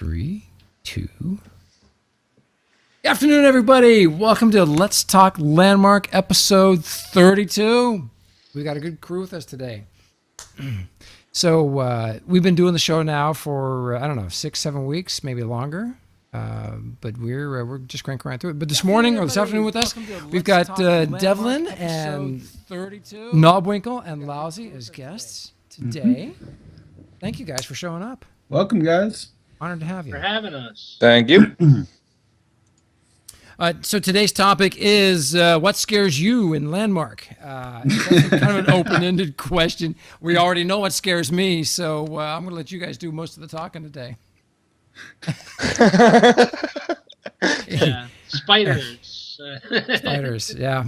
3, 2. Good afternoon, everybody. Welcome to Let's Talk Landmark, episode 32. We got a good crew with us today. So we've been doing the show now for, 6-7 weeks, maybe longer. But we're just cranking right through it. But this morning or this afternoon with us, we've got Devlin and Nobwinkle and Laozee as guests today. Thank you guys for showing up. Welcome, guys. Honored to have you. For having us. Thank you. So today's topic is what scares you in Landmark? It's kind of an open-ended question. We already know what scares me, so I'm going to let you guys do most of the talking today. Yeah, spiders. Spiders, yeah.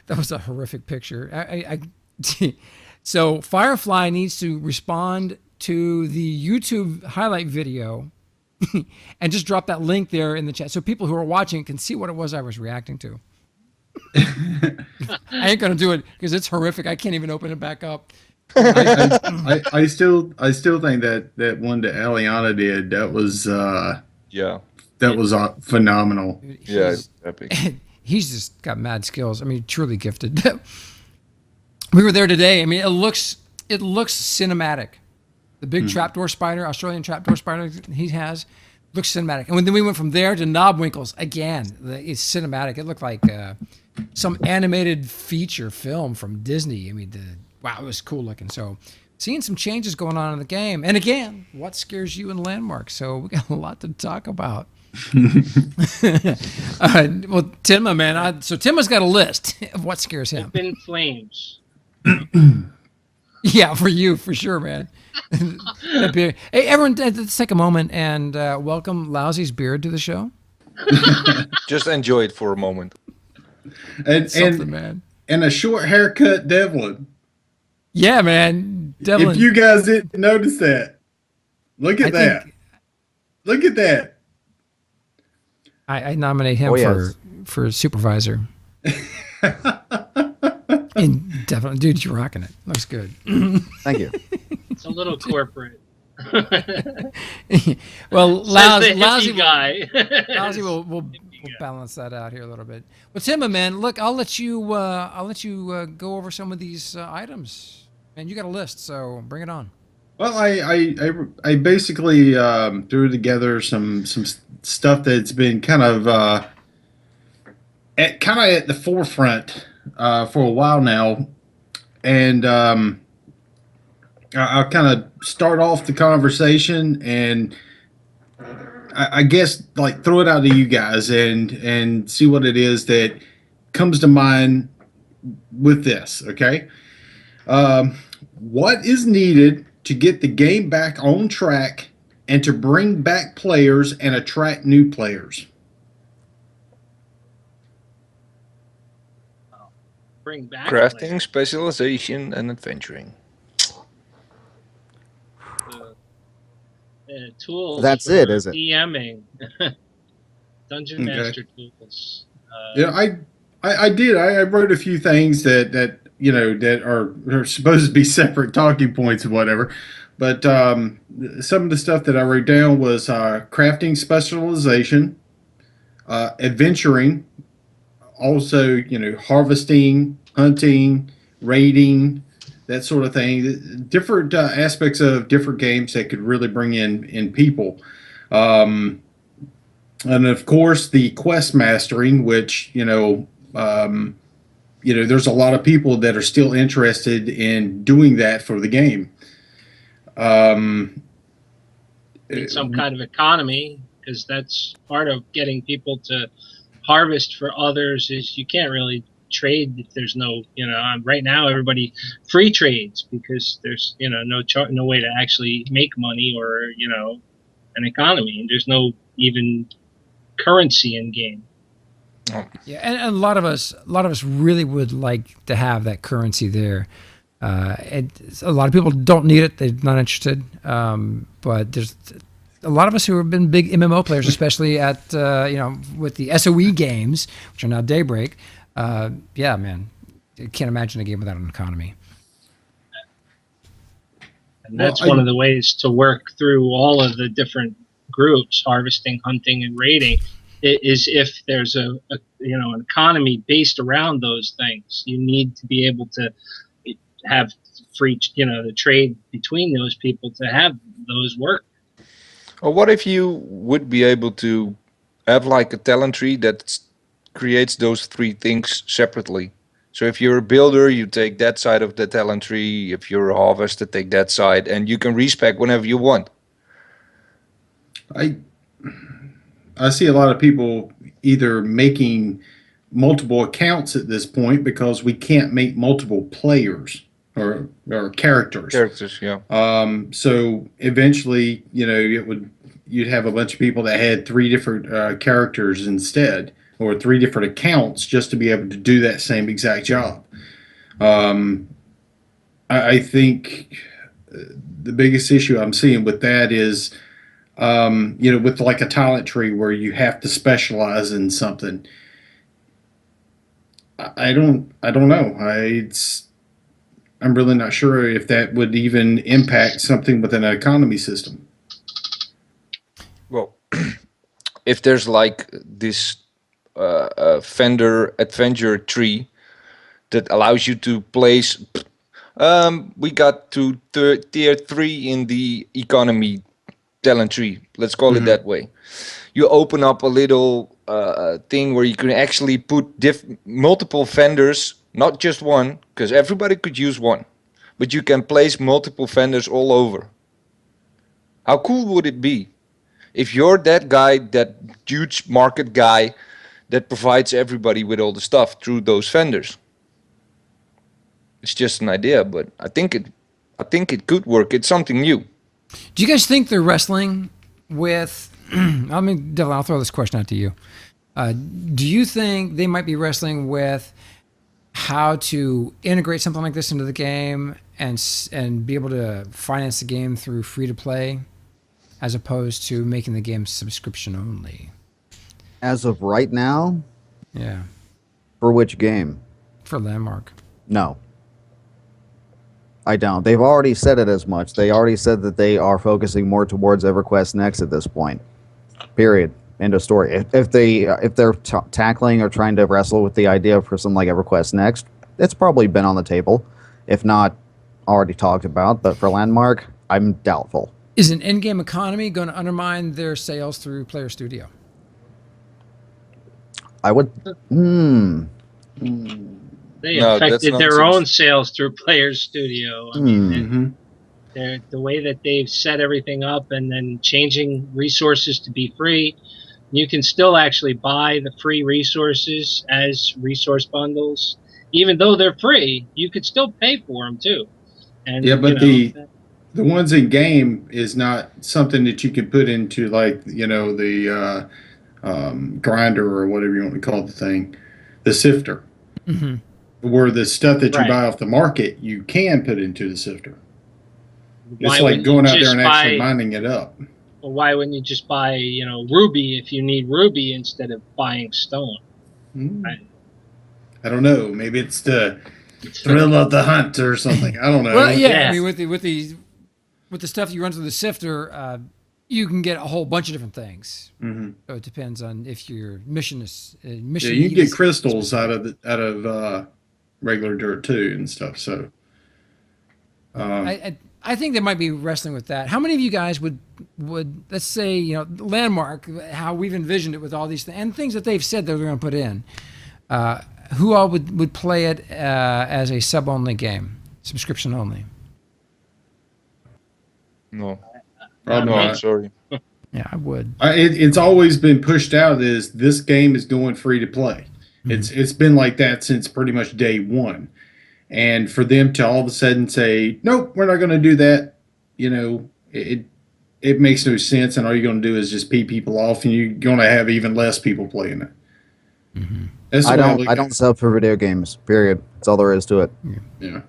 That was a horrific picture. So Firefly needs to respond to the YouTube highlight video and just drop that link there in the chat so people who are watching can see what it was I was reacting to. I ain't gonna do it because it's horrific. I can't even open it back up. I still think that one that Aliana did, that was phenomenal. He's epic. He's just got mad skills. I mean, truly gifted. We were there today. I mean, it looks cinematic. The big trapdoor spider, Australian trapdoor spider he has, looks cinematic. And then we went from there to Nobwinkles again. It's cinematic. It looked like some animated feature film from Disney. I mean, wow, it was cool looking. So seeing some changes going on in the game. And again, what scares you in Landmark? So we got a lot to talk about. Well, Tim, my man. So Tim has got a list of what scares him. Up in flames. Yeah, for you, for sure, man. Hey, everyone, let's take a moment and welcome Laozee's beard to the show. Just enjoy it for a moment. Man. And a short haircut, Devlin. Yeah, man, Devlin. If you guys didn't notice that, look at that. Look at that. I nominate him for supervisor. And definitely, dude, you're rocking it. Looks good. Thank you. It's a little corporate. Well, Laozee guy. Laozee will balance that out here a little bit. Well, Tim, man, look, I'll let you go over some of these items, and you got a list, so bring it on. Well, I basically threw together some stuff that's been kind of at the forefront for a while now, and I'll kind of start off the conversation, and I guess like throw it out to you guys and see what it is that comes to mind with this. Okay, what is needed to get the game back on track and to bring back players and attract new players? Bring back Crafting, players. specialization, and adventuring. Tools. That's for it, is it? DMing. Dungeon Master tools. Yeah, I did. I wrote a few things that are supposed to be separate talking points or whatever. But some of the stuff that I wrote down was crafting specialization, adventuring, also, harvesting, hunting, raiding, that sort of thing. Different aspects of different games that could really bring in people. And of course, the quest mastering, which, there's a lot of people that are still interested in doing that for the game. Some kind of economy, because that's part of getting people to harvest for others. Is you can't really trade if there's no, right now everybody free trades because there's no way to actually make money or an economy, and there's no even currency in game. Yeah, and a lot of us really would like to have that currency there. And a lot of people don't need it; they're not interested. But there's a lot of us who have been big MMO players, especially at with the SOE games, which are now Daybreak. Yeah, man, I can't imagine a game without an economy. And that's one of the ways to work through all of the different groups, harvesting, hunting, and raiding, is if there's an economy based around those things. You need to be able to have free, the trade between those people to have those work. Or what if you would be able to have like a talent tree that creates those three things separately? So if you're a builder, you take that side of the talent tree. If you're a harvester, take that side, and you can respec whenever you want. I see a lot of people either making multiple accounts at this point because we can't make multiple players or characters. Characters, yeah. So eventually, you'd have a bunch of people that had 3 different characters instead, or 3 different accounts just to be able to do that same exact job. I think the biggest issue I'm seeing with that is, with like a talent tree where you have to specialize in something. I don't know. I'm really not sure if that would even impact something with an economy system. Well, if there's like this vendor adventure tree that allows you to place, we got to tier 3 in the economy talent tree. Let's call it that way. You open up a little thing where you can actually put multiple vendors, not just one, because everybody could use one, but you can place multiple vendors all over. How cool would it be if you're that guy, that huge market guy that provides everybody with all the stuff through those vendors? It's just an idea, but I think it could work. It's something new. Do you guys think they're wrestling with? Devlin, I'll throw this question out to you. Do you think they might be wrestling with how to integrate something like this into the game and be able to finance the game through free to play, as opposed to making the game subscription only? As of right now? Yeah. For which game? For Landmark. No. I don't. They've already said it as much. They already said that they are focusing more towards EverQuest Next at this point. Period. End of story. If they're tackling or trying to wrestle with the idea for something like EverQuest Next, it's probably been on the table, if not already talked about. But for Landmark, I'm doubtful. Is an InGame Economy going to undermine their sales through Player Studio? I would. They affected their own sales through Player Studio. I mean, the way that they've set everything up and then changing resources to be free, you can still actually buy the free resources as resource bundles. Even though they're free, you could still pay for them too. And, yeah, but the ones in game is not something that you can put into like, the grinder or whatever you want to call the thing, the sifter. Where the stuff that you buy off the market, you can put into the sifter. It's like going out there and actually mining it up. Well, why wouldn't you just buy, ruby if you need ruby instead of buying stone? I don't know. Maybe it's the thrill of the hunt or something. I don't know. Well, yeah. I mean, with the stuff you run through the sifter, you can get a whole bunch of different things. So it depends on if your mission is mission. Yeah, you can get crystals out of regular dirt too and stuff. So I think they might be wrestling with that. How many of you guys would let's say, Landmark, how we've envisioned it with all these things and things that they've said they're going to put in, who all would play it as a sub-only game, subscription only? No. No, I'm sorry. Yeah, I would. It's always been pushed out as this game is going free to play. It's been like that since pretty much day one. And for them to all of a sudden say, nope, we're not going to do that, it makes no sense. And all you're going to do is just pee people off, and you're going to have even less people playing it. I don't sub for video games, period. That's all there is to it. Yeah.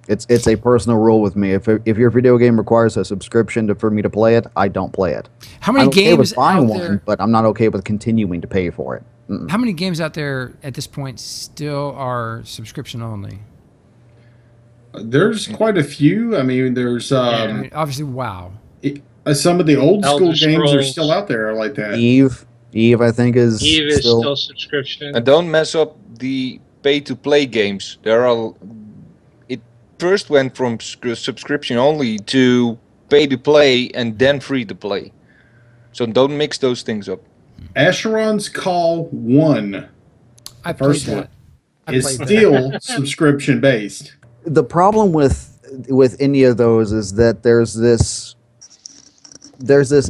It's a personal rule with me. If your video game requires a subscription for me to play it, I don't play it. How many games okay with buying out there, one, but I'm not okay with continuing to pay for it. How many games out there at this point still are subscription only? There's quite a few. I mean, there's obviously WoW. Some of the old Elder school games are Scrolls. still out there like that. Eve, I think Eve is still subscription. And don't mess up the pay-to-play games. It first went from subscription only to pay-to-play and then free-to-play. So don't mix those things up. Asheron's Call 1 I played first that. one I is played that. still subscription based. The problem with any of those is that there's this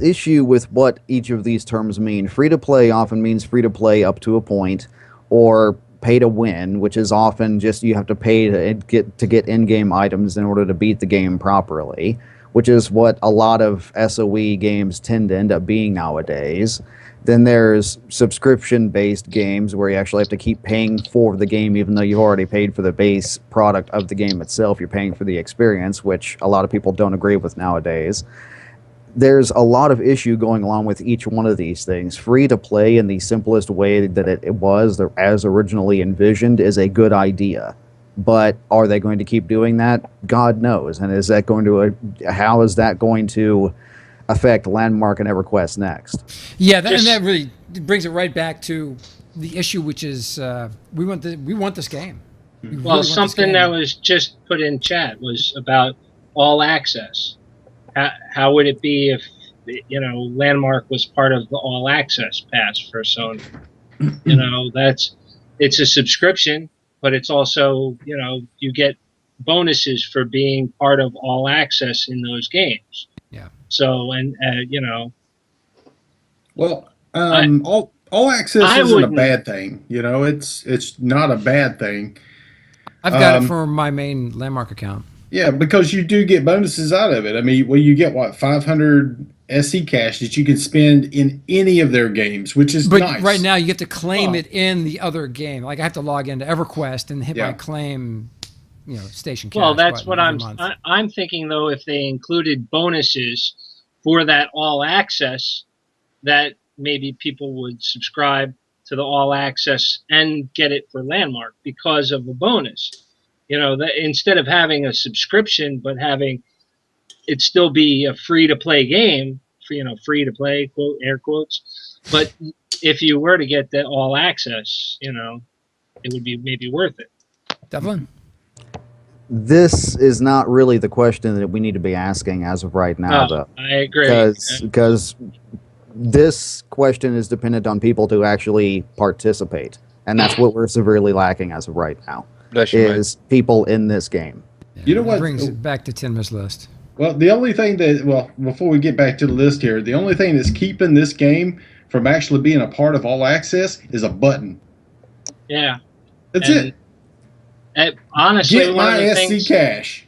issue with what each of these terms mean. Free to play often means free to play up to a point, or pay to win, which is often just you have to pay to get in-game items in order to beat the game properly, which is what a lot of SOE games tend to end up being nowadays. Then there's subscription-based games where you actually have to keep paying for the game even though you've already paid for the base product of the game itself. You're paying for the experience, which a lot of people don't agree with nowadays. There's a lot of issue going along with each one of these things. Free to play in the simplest way that it was, as originally envisioned, is a good idea. But are they going to keep doing that? God knows. And how is that going to affect Landmark and EverQuest next? Yeah, and that really brings it right back to the issue, which is we want this game. We really Well, want this something game. that was just put in chat was about all access. How would it be if Landmark was part of the all access pass for Sony? It's a subscription, but it's also you get bonuses for being part of all access in those games. Yeah. So Well, all access I isn't a wouldn't- bad thing. It's not a bad thing. I've got it for my main Landmark account. Yeah, because you do get bonuses out of it. I mean, you get 500 SC cash that you can spend in any of their games, which is But nice. right now you get to claim it in the other game. Like I have to log into EverQuest and hit my claim, station cash. Well, that's what every month. I'm thinking, though, if they included bonuses for that all access, that maybe people would subscribe to the all access and get it for Landmark because of the bonus. Instead of having a subscription, but having it still be a free to play game, free to play, quote, air quotes. But if you were to get the all access, it would be maybe worth it. Devlin? This is not really the question that we need to be asking as of right now, though. I agree. Because this question is dependent on people to actually participate. And that's what we're severely lacking as of right now, is people in this game. Yeah, You know what? Brings it back to Tinma's list. Well, the only thing before we get back to the list here, the only thing that's keeping this game from actually being a part of all access is a button. Yeah. That's it. And honestly, Get my SC cash.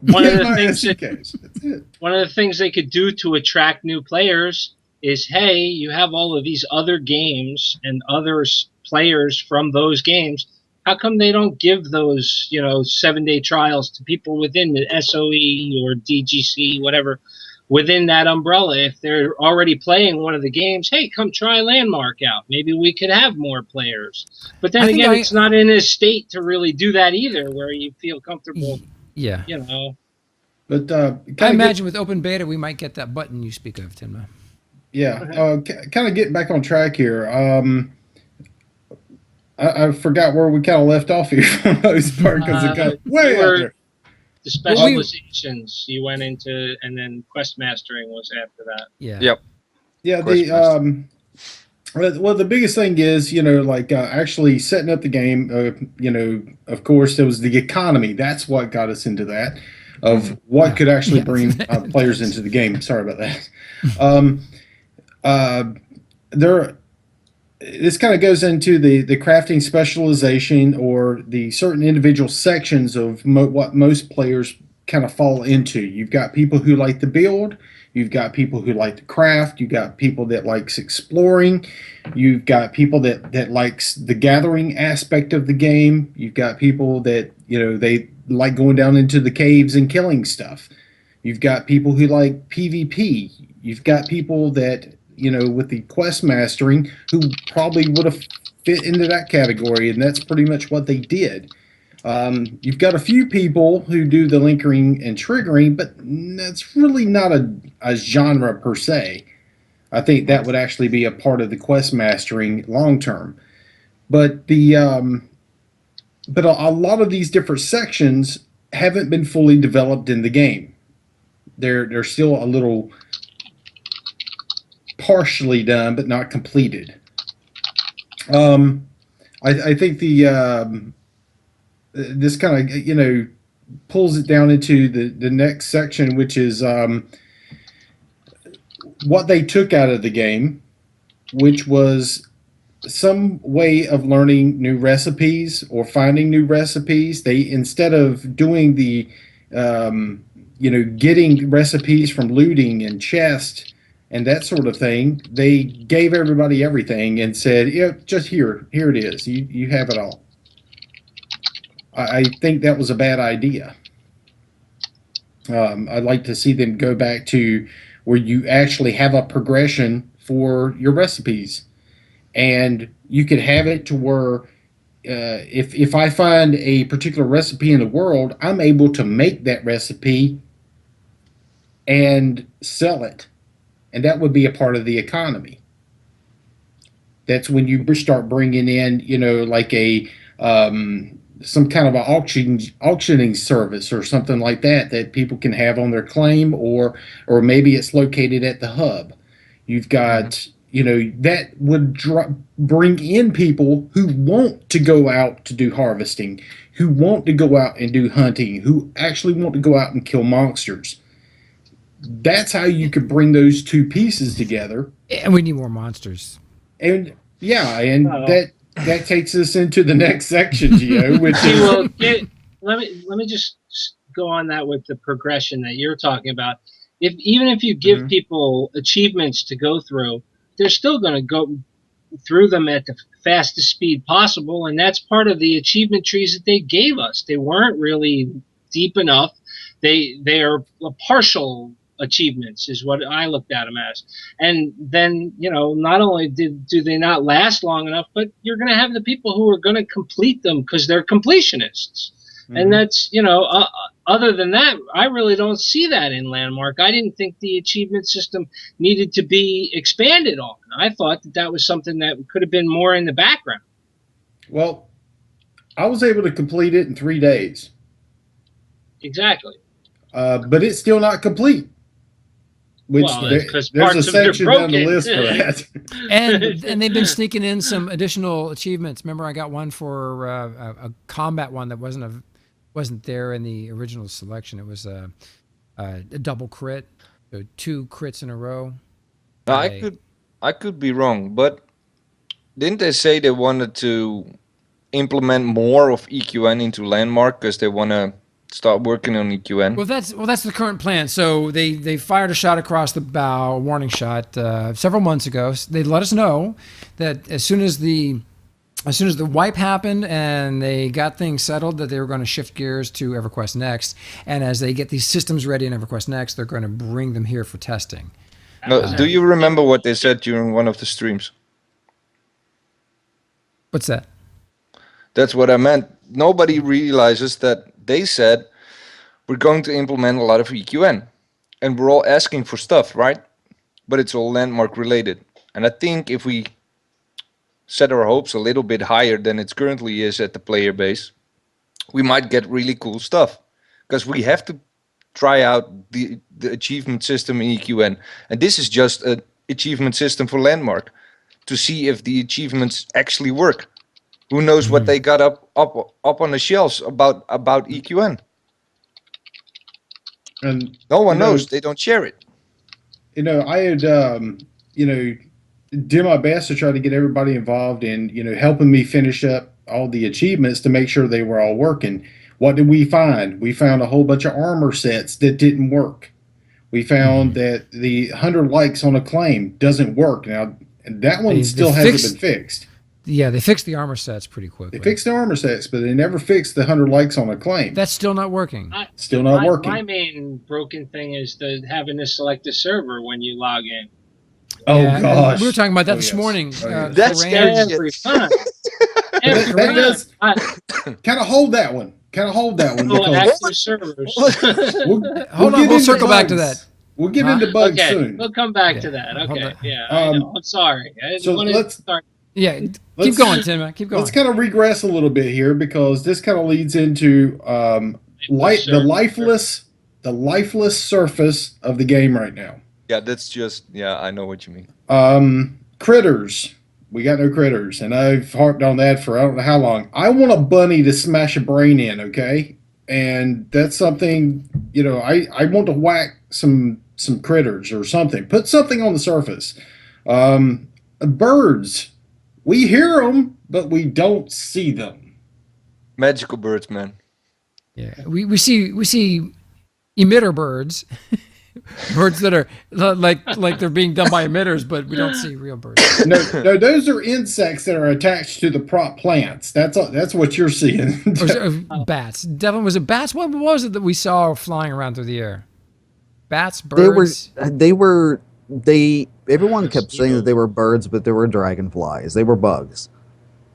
One of the my things SC that- cash. That's it. One of the things they could do to attract new players is, hey, you have all of these other games and other players from those games. How come they don't give those, 7-day trials to people within the SOE or DGC, whatever, within that umbrella? If they're already playing one of the games, hey, come try Landmark out. Maybe we could have more players. But then again, it's not in a state to really do that either, where you feel comfortable. Yeah. But I imagine with open beta, we might get that button you speak of, Tinma. Yeah, kind of getting back on track here. I forgot where we kind of left off here for the most part because it got way out there. The specializations you went into, and then quest mastering was after that. Yeah. Yep. Yeah, the biggest thing is, actually setting up the game. Of course, there was the economy. That's what got us into that, of what could actually bring players into the game. Sorry about that. This kind of goes into the crafting specialization, or the certain individual sections of what most players kind of fall into. You've got people who like to build. You've got people who like to craft. You've got people that likes exploring. You've got people that likes the gathering aspect of the game. You've got people that, they like going down into the caves and killing stuff. You've got people who like PvP. You've got people that, with the quest mastering, who probably would have fit into that category, and that's pretty much what they did. You've got a few people who do the linkering and triggering, but that's really not a genre per se. I think that would actually be a part of the quest mastering long term. But a lot of these different sections haven't been fully developed in the game. They're still a little partially done, but not completed. I think this kind of pulls it down into the next section, which is what they took out of the game, which was some way of learning new recipes or finding new recipes. They, instead of doing the getting recipes from looting and chest and that sort of thing, they gave everybody everything and said, yeah, just here it is, you have it all. I think that was a bad idea. I'd like to see them go back to where you actually have a progression for your recipes, and you could have it to where if I find a particular recipe in the world, I'm able to make that recipe and sell it, and that would be a part of the economy. That's when you start bringing in, like a some kind of an auctioning service or something like that people can have on their claim, or maybe it's located at the hub. You've got, that would bring in people who want to go out to do harvesting, who want to go out and do hunting, who actually want to go out and kill monsters. That's how you could bring those two pieces together. And we need more monsters. And that takes us into the next section, Gio. Which let me just go on that with the progression that you're talking about. Even if you give people achievements to go through, they're still going to go through them at the fastest speed possible, and that's part of the achievement trees that they gave us. They weren't really deep enough. They are partial achievements is what I looked at them as. And then, not only do they not last long enough, but you're going to have the people who are going to complete them because they're completionists. And that's, other than that, I really don't see that in Landmark. I didn't think the achievement system needed to be expanded on. I thought that was something that could have been more in the background. Well, I was able to complete it in 3 days. Exactly. But it's still not complete. Which there's a section down the list for that. and they've been sneaking in some additional achievements. Remember, I got one for a combat one that wasn't there in the original selection. It was a double crit, so 2 crits in a row. I could be wrong, but didn't they say they wanted to implement more of EQN into Landmark because they want to start working on EQN? Well, that's the current plan. So they fired a shot across the bow, a warning shot, several months ago. They let us know that as soon as the wipe happened and they got things settled, that they were going to shift gears to EverQuest Next. And as they get these systems ready in EverQuest Next, they're going to bring them here for testing. No, do you remember what they said during one of the streams? What's that? That's what I meant. Nobody realizes that they said we're going to implement a lot of EQN, and we're all asking for stuff, right? But it's all Landmark related. And I think if we set our hopes a little bit higher than it currently is at the player base, we might get really cool stuff, because we have to try out the achievement system in EQN. And this is just an achievement system for Landmark to see if the achievements actually work. Who knows what they got up on the shelves about EQN? And no one knows. They don't share it. I had did my best to try to get everybody involved in helping me finish up all the achievements to make sure they were all working. What did we find? We found a whole bunch of armor sets that didn't work. We found that the 100 likes on a claim doesn't work. Now, that one still hasn't been fixed. Yeah, they fixed the armor sets pretty quickly. They fixed the armor sets, but they never fixed the 100 likes on a claim. That's still not working. Still not working. My main broken thing is having to select a server when you log in. Oh, gosh. We were talking about that this morning. That's every time. That does kind of hold that one. kind of hold that one Oh, because active servers. Hold on, get we'll into circle back to bugs. that. We'll get Huh? into bugs Okay, soon. we'll come back Yeah, to that. hold Okay, on. yeah, I know. I'm sorry. I didn't So want to let's start. Yeah, keep Let's- going, Tim. Keep going. let's kind of regress a little bit here because this kind of leads into the lifeless surface of the game right now. Yeah, that's just, yeah, I know what you mean. Critters. We got no critters, and I've harped on that for I don't know how long. I want a bunny to smash a brain in, okay? And that's something, I want to whack some critters or something. Put something on the surface. Birds. We hear them, but we don't see them. Magical birds, man. Yeah, we see emitter birds, birds that are like they're being done by emitters, but we don't see real birds. No, those are insects that are attached to the prop plants. That's what you're seeing. Bats. Devlin, was it bats? What was it that we saw flying around through the air? Bats, birds. Everyone kept saying that they were birds, but they were dragonflies. They were bugs.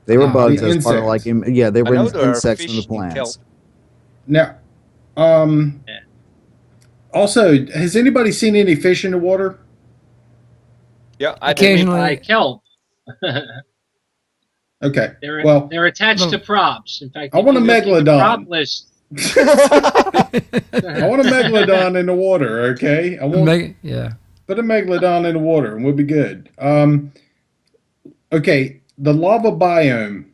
They were bugs as part of like, yeah, they were I know there are insects in the fish in kelp. plants. Now, also, has anybody seen any fish in the water? Yeah, I did. Occasionally. Like kelp. Okay. They're attached to props. In fact, I want a if you look at the megalodon. prop list. I want a megalodon in the water, okay? Yeah. Put a megalodon in the water and we'll be good. Okay, the lava biome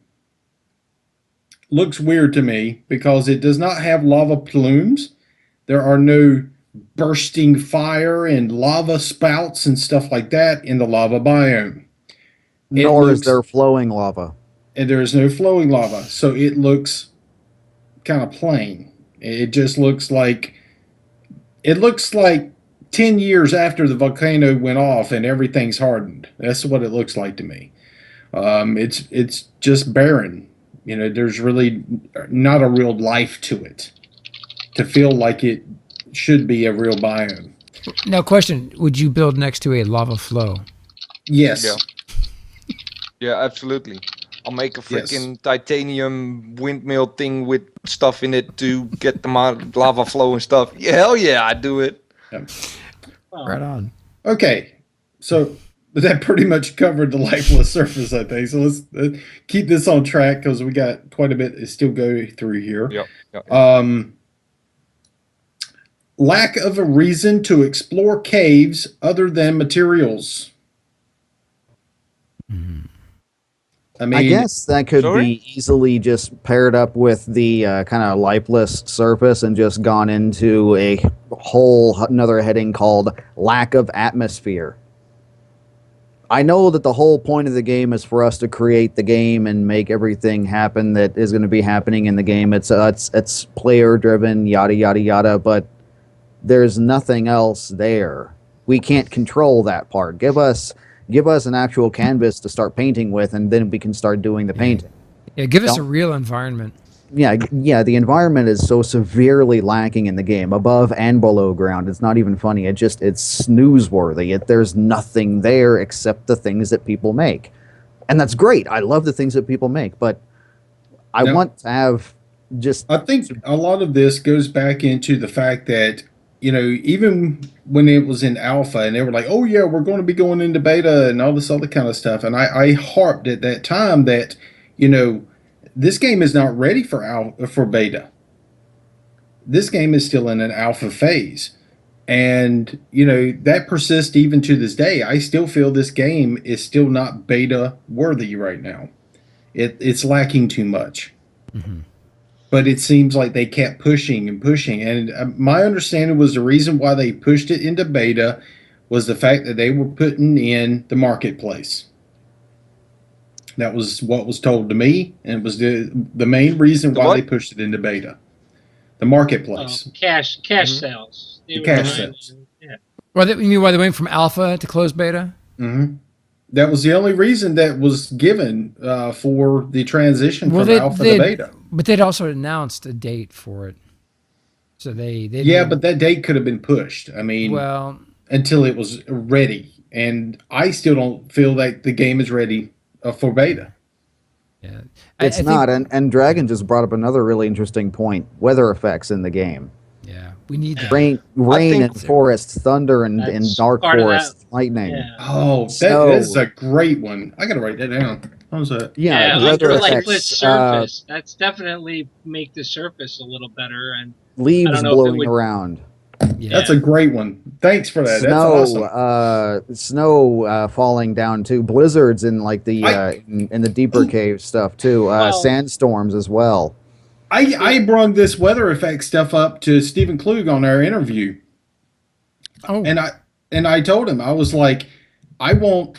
looks weird to me because it does not have lava plumes. There are no bursting fire and lava spouts and stuff like that in the lava biome. Nor is there flowing lava. And there is no flowing lava, so it looks kind of plain. It just looks like 10 years after the volcano went off and everything's hardened. That's what it looks like to me. It's just barren. There's really not a real life to it to feel like it should be a real biome. Now, question: would you build next to a lava flow? Yes. Yeah. Yeah, absolutely. I'll make a freaking titanium windmill thing with stuff in it to get the lava flow and stuff. Yeah, hell yeah, I do it. Yeah. Right on. Okay, so that pretty much covered the lifeless surface, I think. So let's keep this on track because we got quite a bit to still go through here. Yep. Lack of a reason to explore caves other than materials. I mean, I guess that could be easily just paired up with the kind of lifeless surface and just gone into a whole another heading called lack of atmosphere. I know that the whole point of the game is for us to create the game and make everything happen that is going to be happening in the game. It's player driven, yada yada yada, but there's nothing else there. We can't control that part. Give us an actual canvas to start painting with, and then we can start doing the painting. Yeah, give us a real environment. Yeah, the environment is so severely lacking in the game, above and below ground. It's not even funny. It's snooze-worthy. There's nothing there except the things that people make. And that's great. I love the things that people make, but I want to have just... I think a lot of this goes back into the fact that, even when it was in alpha and they were like, oh yeah, we're going to be going into beta and all this other kind of stuff. And I harped at that time that, this game is not ready for beta. This game is still in an alpha phase. And, that persists even to this day. I still feel this game is still not beta worthy right now. It's lacking too much. Mm-hmm. But it seems like they kept pushing and pushing. And my understanding was the reason why they pushed it into beta was the fact that they were putting in the marketplace. That was what was told to me, and it was the main reason why they pushed it into beta. The marketplace. Cash sales. The cash sales. Yeah. You mean why they went from alpha to closed beta? Mm-hmm. That was the only reason that was given for the transition from alpha to beta. But they'd also announced a date for it. So but that date could have been pushed. I mean, until it was ready. And I still don't feel like the game is ready for beta. Yeah, It's not, and Dragon just brought up another really interesting point: weather effects in the game. Yeah, we need that. Rain think- and forests, thunder and That's dark part of that. forests, lightning. Yeah. Oh, Snow. that is a great one. I got to write that down. What was that? Yeah, under weather Lifeless effects, Surface. That's definitely make the surface a little better. And I leaves don't know if it blowing would- around, Yeah. That's a great one. Thanks for that. That's awesome. snow falling down too, blizzards in like the in the deeper cave stuff too, Well- sandstorms as well. I brought this weather effect stuff up to Stephen Klug on our interview, Oh, and I told him, I was like, I want,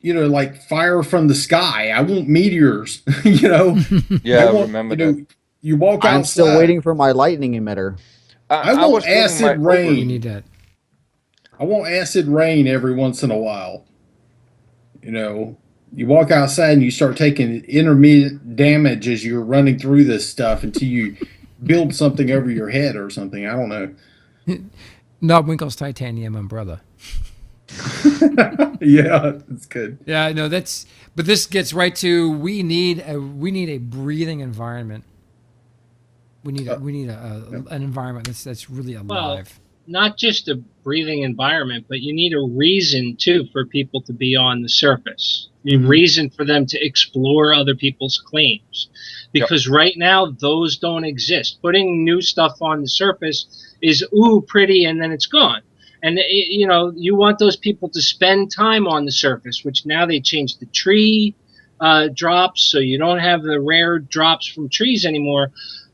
like fire from the sky. I want meteors. Yeah, I want, remember you know, that. You walk I'm outside. still waiting for my lightning emitter. I was want getting acid my rain. we need that. I want acid rain every once in a while. You walk outside and you start taking intermittent damage as you're running through this stuff until you build something over your head or something. I don't know. Nobwinkle's titanium umbrella. Yeah, that's good. Yeah, I know but this gets right to we need a breathing environment. We need an environment that's really alive. not just a breathing environment, but you need a reason too for people to be on the surface. A reason for them to explore other people's claims, because right now those don't exist. Putting new stuff on the surface is pretty, and then it's gone. And you want those people to spend time on the surface, which now they changed the tree drops, so you don't have the rare drops from trees anymore.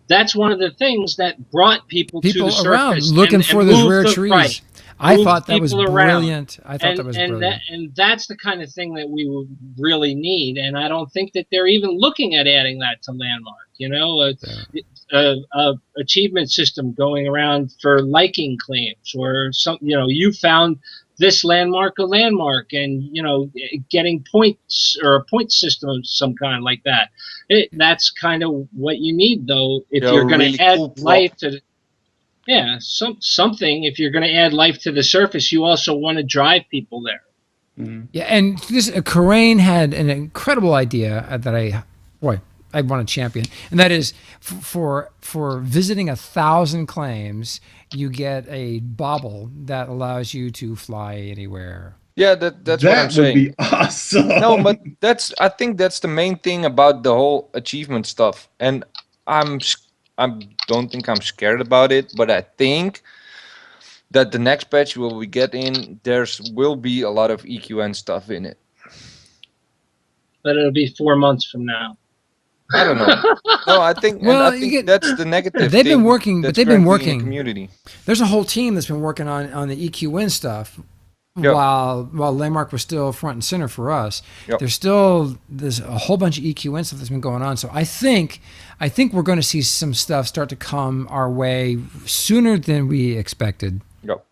That's one of the things that brought people to the surface around looking for those rare trees. Right. I thought that was people around. brilliant. I thought that was brilliant. And that's the kind of thing that we would really need. And I don't think that they're even looking at adding that to Landmark. A achievement system going around for liking claims, or some. You found this landmark a landmark, and getting points, or a point system of some kind like that. That's kind of what you need, though, if you're going to really add cool life to. Something. If you're going to add life to the surface, you also want to drive people there. Mm-hmm. Yeah, and this Karain had an incredible idea that I want to champion, and that is for visiting 1,000 claims, you get a bauble that allows you to fly anywhere. Yeah, that's what I'm That would saying. be awesome. No, but I think that's the main thing about the whole achievement stuff. And I don't think I'm scared about it, but I think that the next patch will we get in, will be a lot of EQN stuff in it. But it'll be 4 months from now. I don't know. No, I think that's the negative. They've been thing working, but that's they've been currently in working. the community. There's a whole team that's been working on the EQN stuff. Yep. While Landmark was still front and center for us, Yep. there's a whole bunch of EQN stuff that's been going on. So I think we're going to see some stuff start to come our way sooner than we expected. Yep.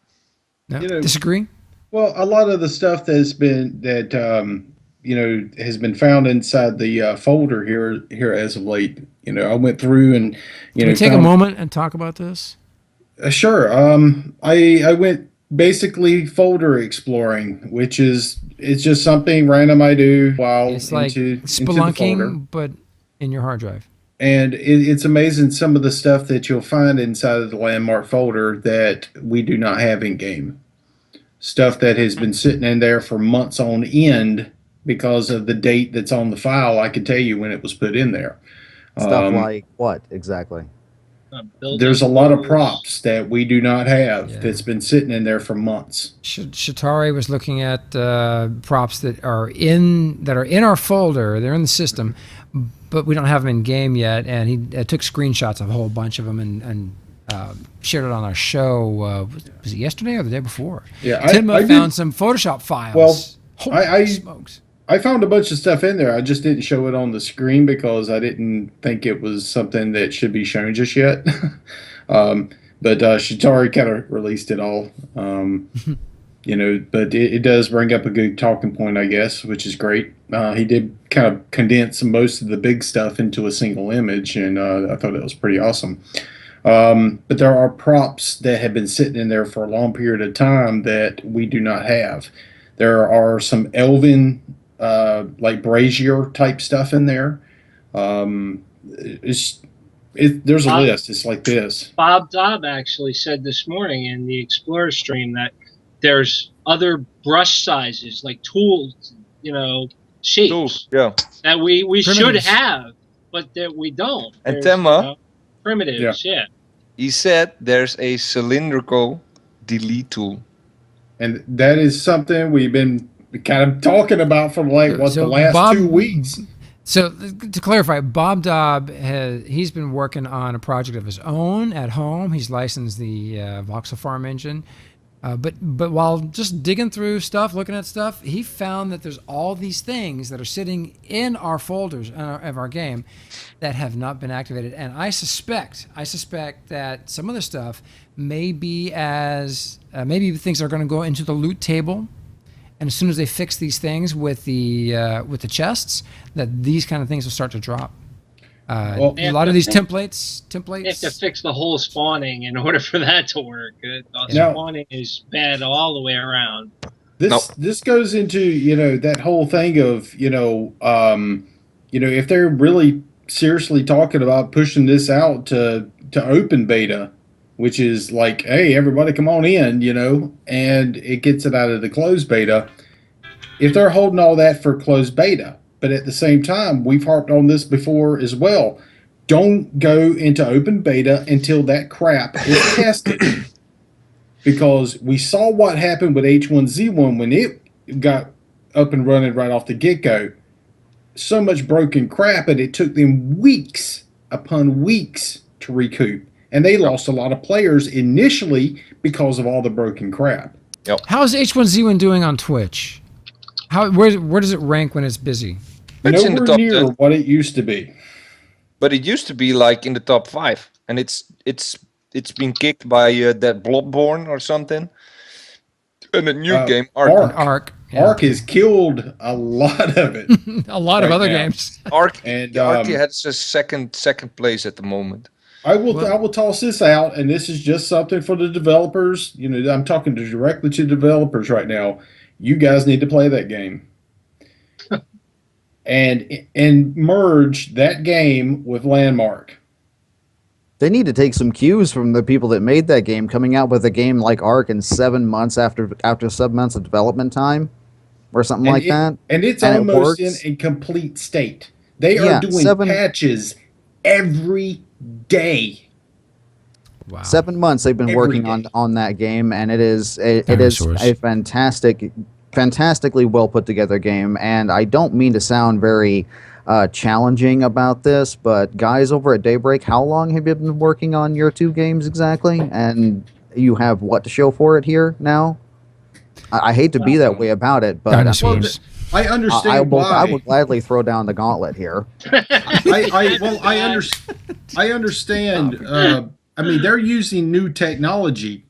No? You know- Disagree? Well, a lot of the stuff has been found inside the folder here as of late. I went through and Can we take a moment and talk about this? Sure. I went basically folder exploring, which it's just something random I do while It's like into the folder. spelunking, but in your hard drive. And it's amazing some of the stuff that you'll find inside of the Landmark folder that we do not have in game. Stuff that has been sitting in there for months on end because of the date that's on the file. I can tell you when it was put in there. Stuff like what exactly? There's a lot of props that we do not have Yeah. that's been sitting in there for months. Shatari was looking at props that are in our folder. They're in the system, but we don't have them in game yet. And he took screenshots of a whole bunch of them and shared it on our show. Was it yesterday or the day before? Yeah, Tim I found did- some Photoshop files. Well, Holy I- smokes! I found a bunch of stuff in there. I just didn't show it on the screen because I didn't think it was something that should be shown just yet. But Shatari kind of released it all. But it does bring up a good talking point, I guess, which is great. He did kind of condense most of the big stuff into a single image, and I thought that was pretty awesome. But there are props that have been sitting in there for a long period of time that we do not have. There are some elven, like brazier type stuff in there. There's a list. It's like this. Bob Dobb actually said this morning in the Explorer stream that there's other brush sizes, like tools, shapes Tools, yeah. that we should Primitives. have, but that we don't. And There's, Temma, primitives, yeah. he said there's a cylindrical delete tool. And that is something we've been kind of talking about for like the last 2 weeks. So to clarify, Bob Dobb he's been working on a project of his own at home. He's licensed the Voxel Farm engine. But while just digging through stuff, looking at stuff, he found that there's all these things that are sitting in our folders of our game that have not been activated. And I suspect that some of the stuff may be maybe things are going to go into the loot table. And as soon as they fix these things with the chests, that these kind of things will start to drop. A lot of these templates. You have to fix the whole spawning in order for that to work. Spawning is bad all the way around. This goes into that whole thing of if they're really seriously talking about pushing this out to open beta, which is like, hey, everybody come on in, and it gets it out of the closed beta. If they're holding all that for closed beta, but at the same time, we've harped on this before as well, don't go into open beta until that crap is tested. Because we saw what happened with H1Z1 when it got up and running right off the get-go. So much broken crap, and it took them weeks upon weeks to recoup. And they lost a lot of players initially because of all the broken crap. Yep. How's H1Z1 doing on Twitch? Where does it rank when it's busy? It's in the Nowhere top near 10. what it used to be. But it used to be like in the top 5, and it's been kicked by that Bloodborne or something. And a new game, Ark. Ark. Ark has killed a lot of it. A lot of right other now. games. Ark And has a second place at the moment. I will toss this out, and this is just something for the developers. I'm talking directly to developers right now. You guys need to play that game. and merge that game with Landmark. They need to take some cues from the people that made that game, coming out with a game like Ark in 7 months after 7 months of development time, or something like that. And it's And it almost in works. a complete state. They are doing patches every day. Wow. 7 months they've been Every working day. on that game, and it is a fantastically well put together game. And I don't mean to sound very challenging about this, but guys over at Daybreak, how long have you been working on your 2 games exactly? And you have what to show for it here now? I hate to be that way about it, but Dinosaurs. I understand I why. will gladly throw down the gauntlet here. I understand. They're using new technology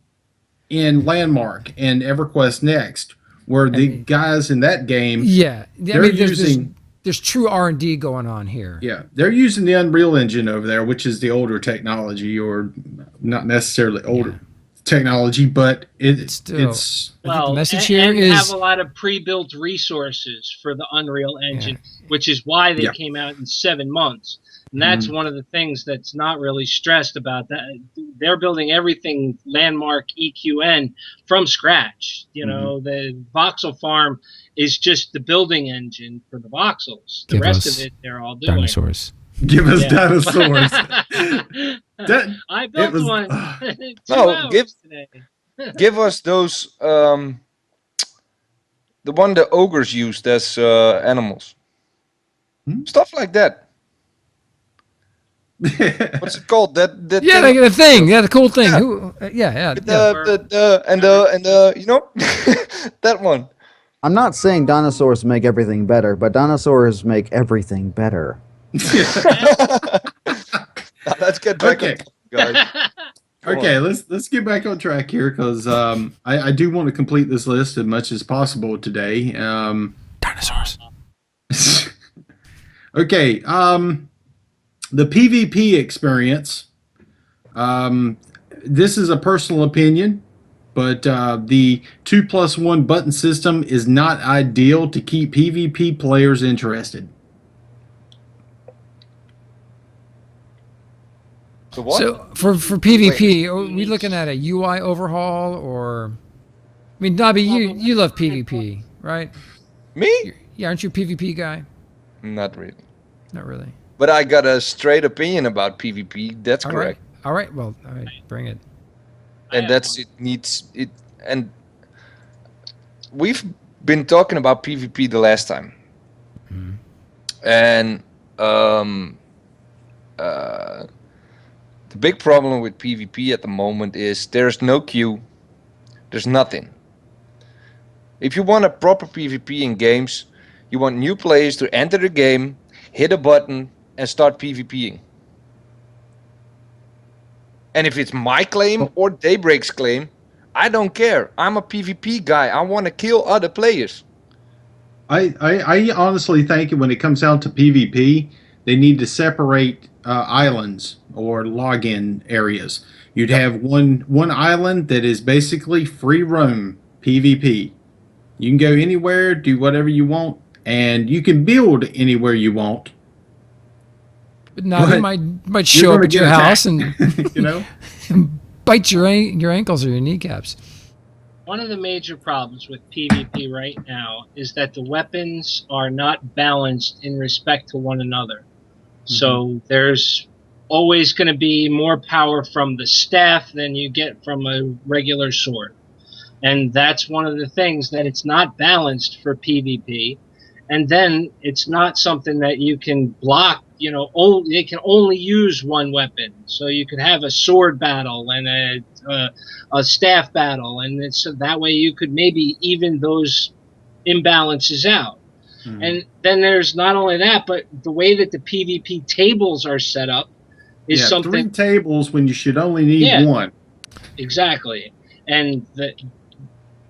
in Landmark and EverQuest Next, where the guys in that game, there's true R&D going on here. yeah, they're using the Unreal Engine over there, which is the older technology, or not necessarily older technology, but it's still. it's I think the message and here have is a lot of pre-built resources for the Unreal Engine, which is why they came out in 7 months. And that's one of the things that's not really stressed about that. They're building everything Landmark EQN from scratch. The Voxel Farm is just the building engine for the voxels. The rest of it, they're all doing. Dinosaurs. give us dinosaurs. I built one. 2 hours today. Give us those, the one the ogres used as animals. Stuff like that. What's it called? That Yeah, thing? the thing. Yeah, the cool thing. Yeah. That one. I'm not saying dinosaurs make everything better, but dinosaurs make everything better. Let's get back on topic, guys. Okay, let's get back on track here, because I do want to complete this list as much as possible today. Dinosaurs. Okay, the PvP experience. This is a personal opinion, but the 2+1 button system is not ideal to keep PvP players interested. The what? So for PvP, are we looking at a UI overhaul or? I mean, Nobby, you love PvP, right? Me? Yeah, aren't you a PvP guy? Not really. Not really. But I got a straight opinion about PvP. That's All correct. right. All right. Well, all right. Bring it. And that's it. Needs it. And we've been talking about PvP the last time. And the big problem with PvP at the moment is there's no queue. There's nothing. If you want a proper PvP in games, you want new players to enter the game, hit a button, and start PvPing. And if it's my claim or Daybreak's claim, I don't care. I'm a PvP guy. I want to kill other players. I honestly think when it comes down to PvP, they need to separate islands or login areas. You'd have one island that is basically free roam PvP. You can go anywhere, do whatever you want, and you can build anywhere you want. But Nobby might show up at your house and you know, bite your ankles or your kneecaps. One of the major problems with PvP right now is that the weapons are not balanced in respect to one another. So there's always going to be more power from the staff than you get from a regular sword. And that's one of the things, that it's not balanced for PvP. And then it's not something that you can block. You know, they can only use one weapon. So you could have a sword battle and a staff battle, and so that way you could maybe even those imbalances out. And then there's not only that, but the way that the PvP tables are set up is something. 3 tables when you should only need 1. Exactly, and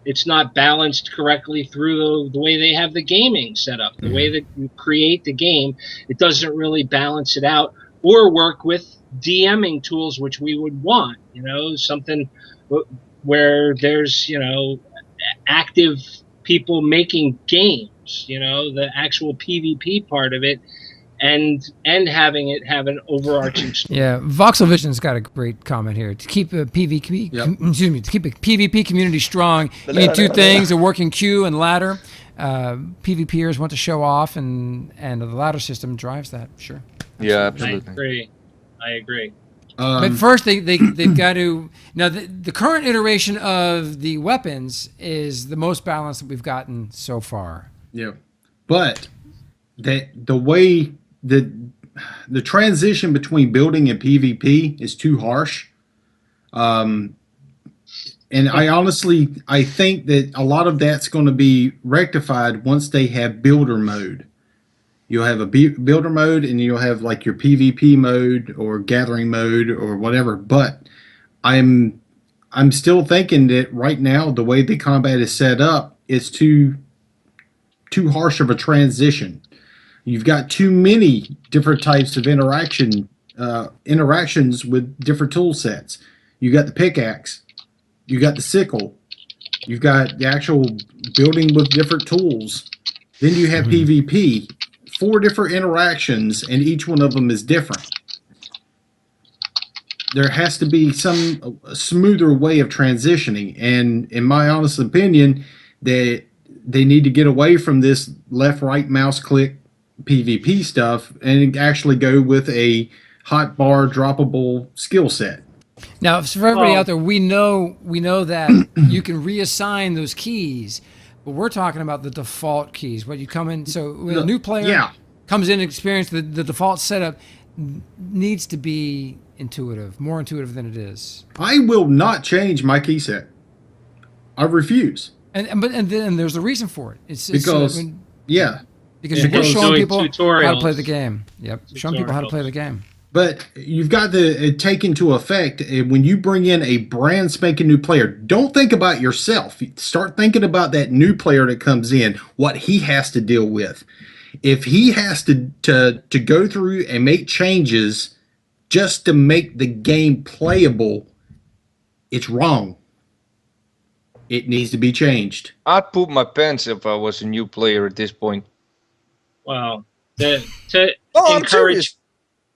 it's not balanced correctly through the way they have the gaming set up. The way that you create the game, it doesn't really balance it out or work with DMing tools, which we would want. You know, something where there's, you know, active people making games. You know, the actual PvP part of it, and having it have an overarching story. Yeah, Voxel Vision's got a great comment here. To keep a PvP, to keep a PvP community strong, you need 2 things: a working queue and ladder. PvPers want to show off, and the ladder system drives that. Sure. Yeah, absolutely. I agree. But first, they've got to. Now, the current iteration of the weapons is the most balanced that we've gotten so far. Yeah, but the way the transition between building and PvP is too harsh. And I think that a lot of that's going to be rectified once they have builder mode. You'll have a builder mode, and you'll have like your PvP mode or gathering mode or whatever. But I'm still thinking that right now the way the combat is set up is too harsh of a transition. You've got too many different types of interactions with different tool sets. You got the pickaxe, you got the sickle, you've got the actual building with different tools. Then you have PvP, 4 different interactions, and each one of them is different. There has to be some smoother way of transitioning, and in my honest opinion, that they need to get away from this left-right mouse click PvP stuff and actually go with a hotbar droppable skill set. Now, for everybody out there, we know that you can reassign those keys, but we're talking about the default keys. When you come in, so when a new player comes in and experiences the default setup needs to be intuitive, more intuitive than it is. I will not change my key set. I refuse. And then there's a reason for it. It's because we're showing people tutorials. how to play the game. Yep, showing people how to play the game. But you've got to take into effect when you bring in a brand spanking new player. Don't think about yourself. Start thinking about that new player that comes in, what he has to deal with. If he has to go through and make changes just to make the game playable, it's wrong. It needs to be changed. I'd poop my pants if I was a new player at this point. Well, to I'm serious.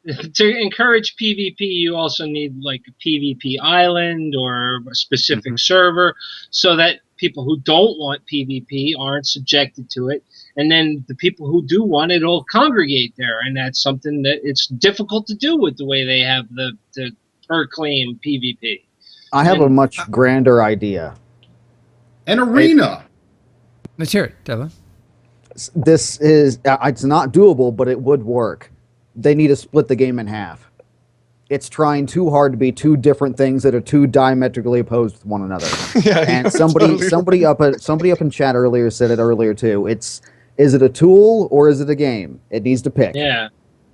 to encourage PvP, you also need like a PvP island or a specific server so that people who don't want PvP aren't subjected to it. And then the people who do want it will congregate there. And that's something that it's difficult to do with the way they have the per claim PvP. I have a much grander idea. An arena. Let's hear it, Devlin. This is, it's not doable, but it would work. They need to split the game in half. It's trying too hard to be two different things that are too diametrically opposed with one another. And somebody up in chat earlier said it earlier too. Is it a tool or is it a game? It needs to pick. Yeah.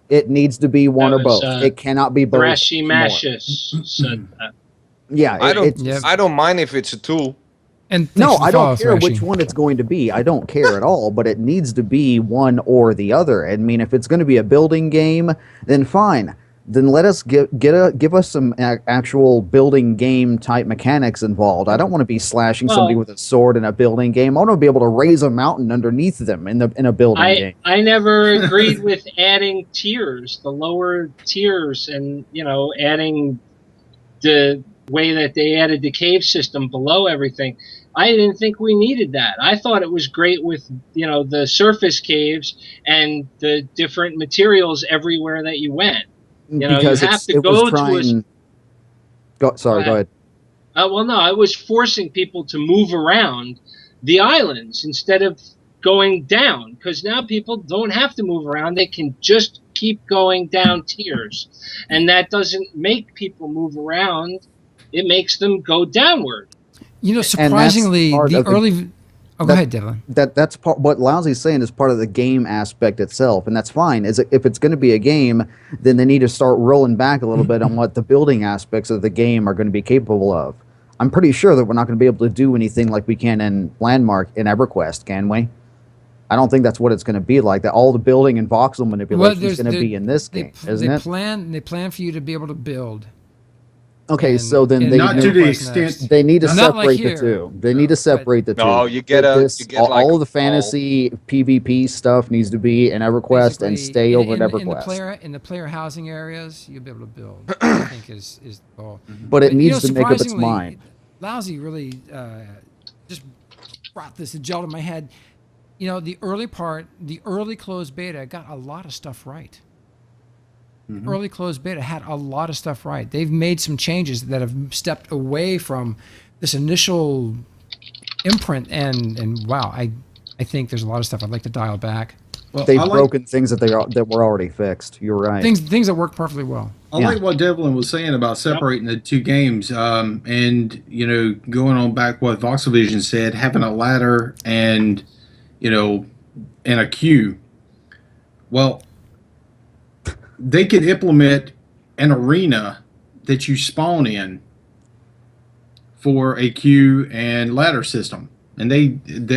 It needs to be one or both. It cannot be both. Thrashy Mashus said that. Yeah, I don't mind if it's a tool. And no, I don't care which one it's going to be. I don't care at all, but it needs to be one or the other. I mean, if it's going to be a building game, then fine. Then let us give us some actual building game type mechanics involved. I don't want to be slashing somebody with a sword in a building game. I want to be able to raise a mountain underneath them in a building game. I never agreed with adding tiers, the lower tiers, and adding the way that they added the cave system below everything. I didn't think we needed that. I thought it was great with the surface caves and the different materials everywhere that you went. Because you have to go to go ahead. Well, no, I was forcing people to move around the islands instead of going down, because now people don't have to move around. They can just keep going down tiers. And that doesn't make people move around. It makes them go downward. Surprisingly, the early... Oh, go ahead, Devlin. That's part. What Laozee's saying is part of the game aspect itself, and that's fine. If it's going to be a game, then they need to start rolling back a little bit on what the building aspects of the game are going to be capable of. I'm pretty sure that we're not going to be able to do anything like we can in Landmark in EverQuest, can we? I don't think that's what it's going to be like. That all the building and voxel manipulation is going to be in this game, isn't it? They plan for you to be able to build. Okay, so then they not to the extent they need to Not like separate here. the two. They need to separate the two. No, you get all of the fantasy PvP stuff needs to be in EverQuest and stay over at EverQuest. In the player housing areas, you'll be able to build. I think is the goal. But it needs to make up its mind. Laozee really just brought this gel to my head. The early closed beta got a lot of stuff right. Early closed beta had a lot of stuff right. They've made some changes that have stepped away from this initial imprint, and wow, I think there's a lot of stuff I'd like to dial back. Well, they've broken things that were already fixed. You're right. Things that work perfectly well. I like what Devlin was saying about separating the two games, and going on back what Voxelvision said, having a ladder and a queue. Well, they could implement an arena that you spawn in for a queue and ladder system, and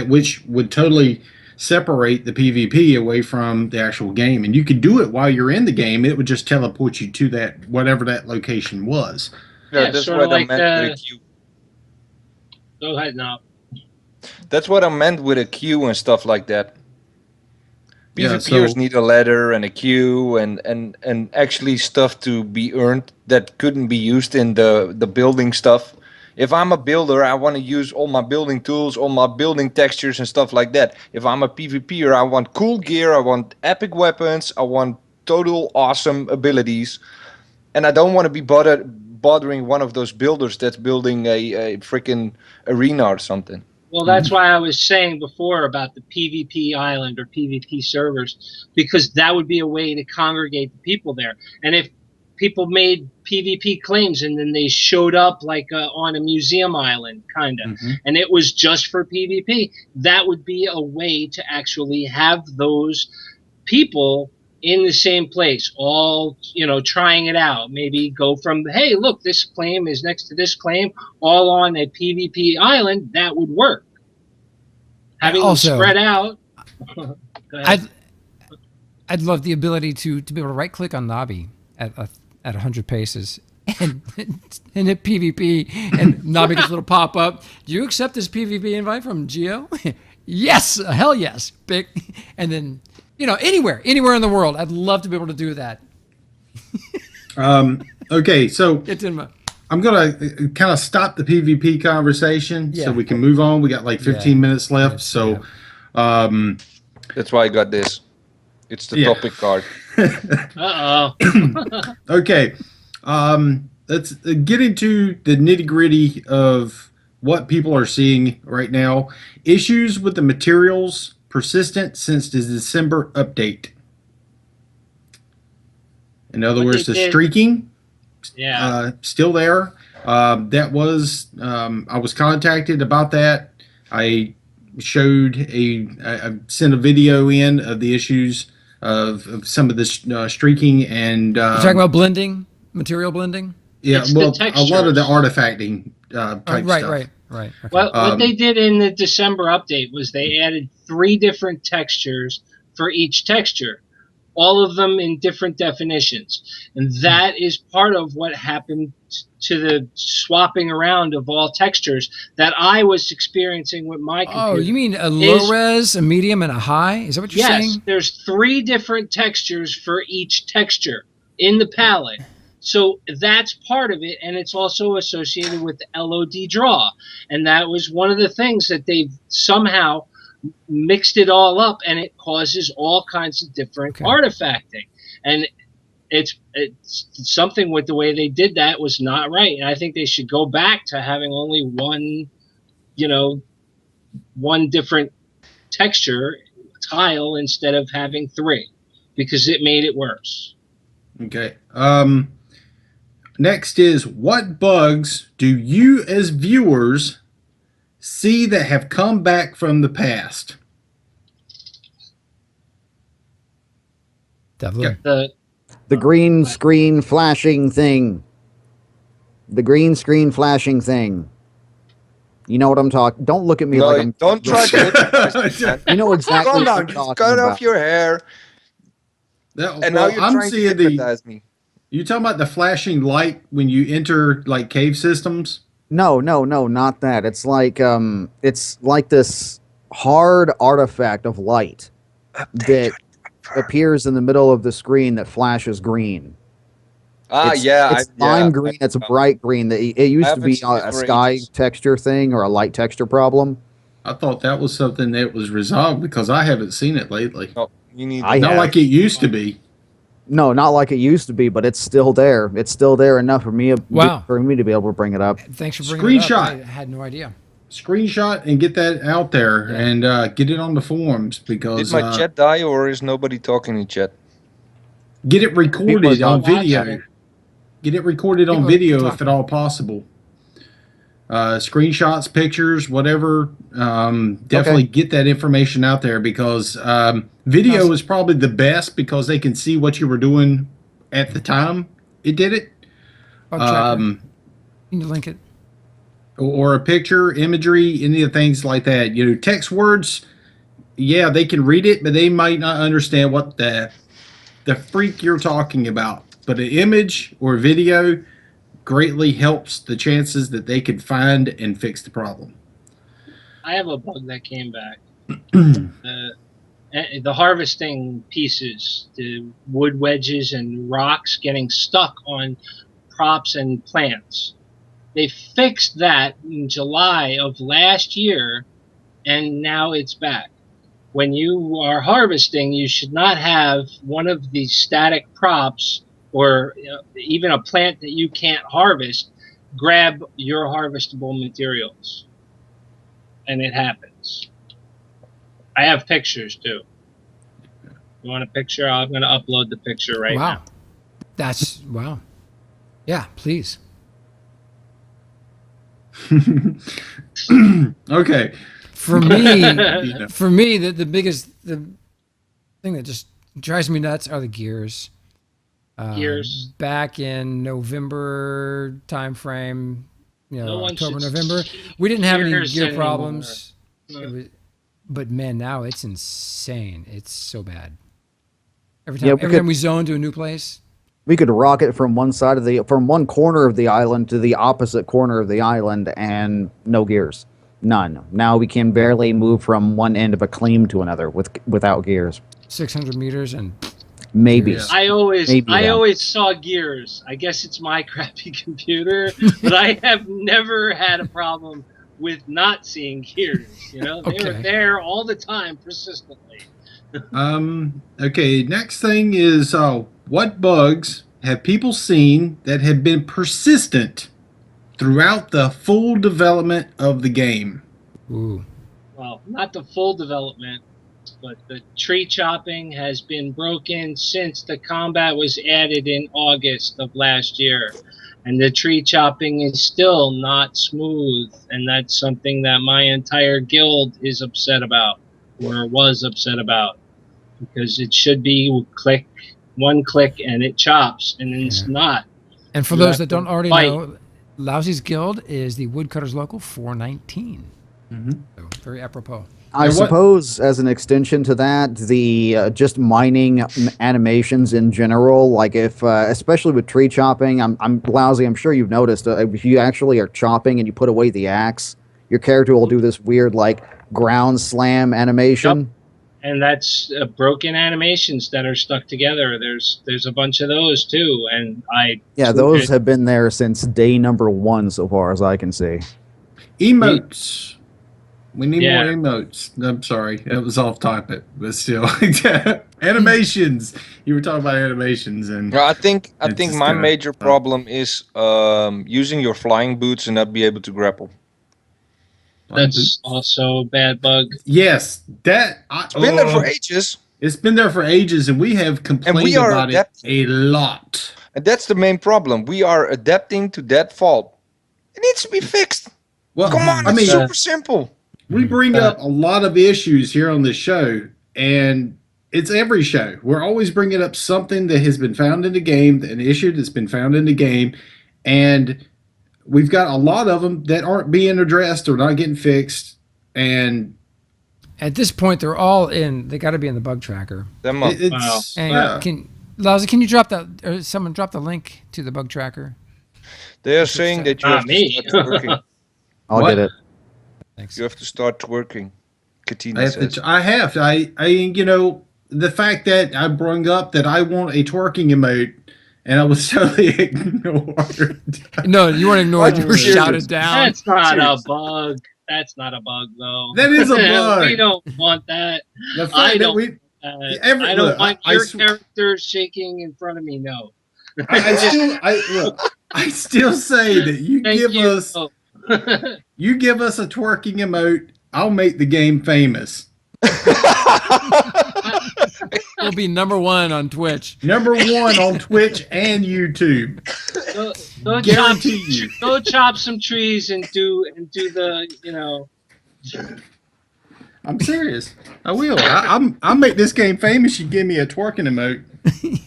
which would totally separate the PvP away from the actual game. And you could do it while you're in the game. It would just teleport you to that whatever that location was. Yeah, that's what I meant with a queue. Go ahead now. That's what I meant with a queue and stuff like that. PvPers need a ladder and a queue and actually stuff to be earned that couldn't be used in the building stuff. If I'm a builder, I want to use all my building tools, all my building textures and stuff like that. If I'm a PvPer, I want cool gear, I want epic weapons, I want total awesome abilities. And I don't want to be bothering one of those builders that's building a freaking arena or something. Well, that's why I was saying before about the PvP island or PvP servers, because that would be a way to congregate the people there. And if people made PvP claims and then they showed up like on a museum island, kind of, and it was just for PvP, that would be a way to actually have those people in the same place, all, trying it out. Maybe go from, hey, look, this claim is next to this claim, all on a PvP island. That would work. Having them spread out. I'd love the ability to be able to right click on Nobby at 100 paces and hit PvP, and Nobby gets a little pop up. Do you accept this PvP invite from Geo? Yes, hell yes. Pick, and then anywhere in the world, I'd love to be able to do that. Okay, so It's in my. I'm gonna kind of stop the PvP conversation so Yeah. we can move on. We got like 15 minutes left, Yes, so That's why I got this. It's the Yeah. topic card. okay. Let's get into the nitty gritty of what people are seeing right now. Issues with the materials persistent since the December update. In other What words, they the did- streaking Yeah. still there. That was I was contacted about that. I sent a video in of the issues of some of this streaking and You're talking about blending, material blending. yeah, It's the well, a lot of the textures. artifacting type Right, stuff. right. Okay. What they did in the December update was they added 3 different textures for each texture, all of them in different definitions. And that is part of what happened to the swapping around of all textures that I was experiencing with my computer. Oh, you mean a low res, a medium, and a high? Is that what you're Yes, saying? there's 3 different textures for each texture in the palette. So that's part of it, and it's also associated with the LOD draw. And that was one of the things that they've somehow mixed it all up, and it causes all kinds of different artifacting. And it's something with the way they did that was not right. And I think they should go back to having only one different texture tile instead of having 3, because it made it worse. Okay. Next is, what bugs do you as viewers see that have come back from the past? Devlin. The green screen flashing thing. The green screen flashing thing. You know what I'm talking. Don't look at me No, like I'm. don't try to hypnotize me, man. You know exactly Calm what down. I'm Just talking cut about. off your hair, and now you're I'm trying to seeing hypnotize me. You talking about the flashing light when you enter like cave systems? No, not that. It's like this hard artifact of light that appears in the middle of the screen that flashes green. It's lime green. It's a bright green. It used to be a sky texture thing or a light texture problem. I thought that was something that was resolved because I haven't seen it lately. No, you need. Not like it used to be. No, not like it used to be, but it's still there. It's still there enough for me to be able to bring it up. Thanks for bringing it up. Screenshot. I had no idea. Screenshot and get that out there and get it on the forums because Did my chat die, or is nobody talking in chat? get it recorded on video. watching. Get it recorded on People video are if at all possible. Screenshots, pictures, whatever. Definitely get that information out there because video is probably the best because they can see what you were doing at the time it did it. I'll check it. Can you link it? Or a picture, imagery, any of the things like that. You know, text words, yeah, they can read it, but they might not understand what the freak you're talking about. But an image or video greatly helps the chances that they could find and fix the problem. I have a bug that came back. The harvesting pieces, the wood wedges and rocks getting stuck on props and plants. They fixed that in July of last year, and now it's back. When you are harvesting, you should not have one of the static props or even a plant that you can't harvest grab your harvestable materials. And it happens. I have pictures too. You want a picture? I'm going to upload the picture right now. That's wow. Yeah, please. Okay. For me, the biggest thing that just drives me nuts are the gears. Gears. Back in November timeframe, October, should November, we didn't have any gears gear anymore. problems. No. But man, now it's insane. It's so bad. Every time we zone to a new place, We could rocket from one corner of the island to the opposite corner of the island, and no gears, none. Now we can barely move from one end of a claim to another without gears. 600 meters and Maybe. Curious. I Maybe that. always saw gears. I guess it's my crappy computer, but I have never had a problem with not seeing gears. You know, they were Okay. there all the time, persistently. Okay, next thing is what bugs have people seen that have been persistent throughout the full development of the game? Ooh. Well, not the full development, but the tree chopping has been broken since the combat was added in August of last year. And the tree chopping is still not smooth, and that's something that my entire guild is upset about, or was upset about, because it should be one click, and it chops, and it's not. And for You those have that to don't already fight. know, Lousee's Guild is the Woodcutters Local 419. Mm-hmm. So very apropos. I And what- suppose as an extension to that, the just mining animations in general, like if, especially with tree chopping, I'm Lousy, I'm sure you've noticed, if you actually are chopping and you put away the axe, your character will do this weird, like, ground slam animation. Yep. And that's broken animations that are stuck together. There's a bunch of those too, and Yeah, those have been there since day number 1 so far as I can see. Emotes. We need Yeah. more emotes. I'm sorry, it was off topic, but still. Animations. You were talking about animations, and No, I think It's just my gonna- major problem is using your flying boots and not be able to grapple. That's also a bad bug. yes, that It's been there for oh, ages, it's been there for ages, and we have complained are about it adapting. a lot. and that's the main problem. We are adapting to that fault. It needs to be fixed. Well, Come on, I it's mean, super simple. we bring up a lot of issues here on this show, and it's every show. We're always bringing up something that has been found in the game, an issue that's been found in the game, and we've got a lot of them that aren't being addressed or not getting fixed. And At this point, they're all in. They got to be in the bug tracker. Them up. it's And yeah. Lousy, can you drop that, or someone drop the link to the bug tracker? They are saying that you Not have me. to start twerking. I'll What? get it. Thanks. You have to start twerking. Katina I have says. to. I have. You know, the fact that I brought up that I want a twerking emote, and I was totally ignored. No, you weren't ignored. You were Serious. shouted down. That's not a Serious. bug. That's not a bug, though. That is a bug. We don't want that. The fact I that don't- we, I don't look, want I your sw- character shaking in front of me. No. I still say that you Thank give you. us you give us a twerking emote, I'll make the game famous. We'll be #1 on Twitch. Number 1 on Twitch and YouTube. Go Guarantee you. Go chop some trees and do the I'm serious. I will. I'll make this game famous. You give me a twerking emote.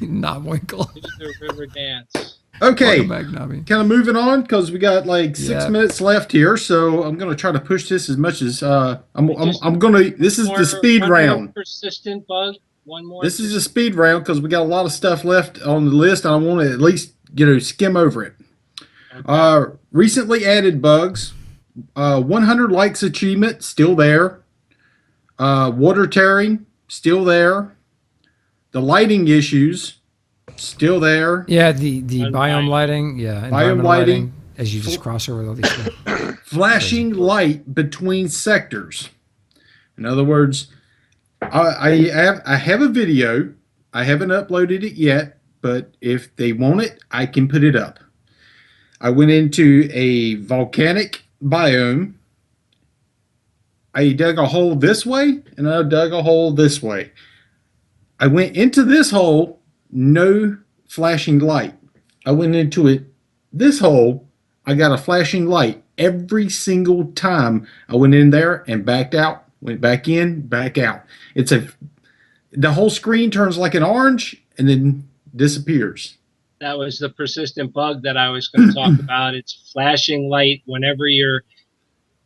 Nobwinkle. do the river dance. Okay. Welcome back, Nobby. Kind of moving on because we got like 6 minutes left here, so I'm gonna try to push this as much as I'm gonna. This is the speed One more round. persistent bug. One more. This is a speed round because we got a lot of stuff left on the list, and I want to at least skim over it. Recently added bugs. 100 likes achievement still there. Water tearing still there. The lighting issues still there. Yeah, the And biome lighting. Yeah, Biome environmental lighting. as you just cross over with all these stuff. Flashing light between sectors. In other words, I have a video. I haven't uploaded it yet, but if they want it, I can put it up. I went into a volcanic biome. I dug a hole this way, and I dug a hole this way. I went into this hole, no flashing light. I went into it, this hole, I got a flashing light every single time I went in there and backed out, went back in, back out. The whole screen turns like an orange and then disappears. That was the persistent bug that I was going to talk about. It's flashing light whenever you're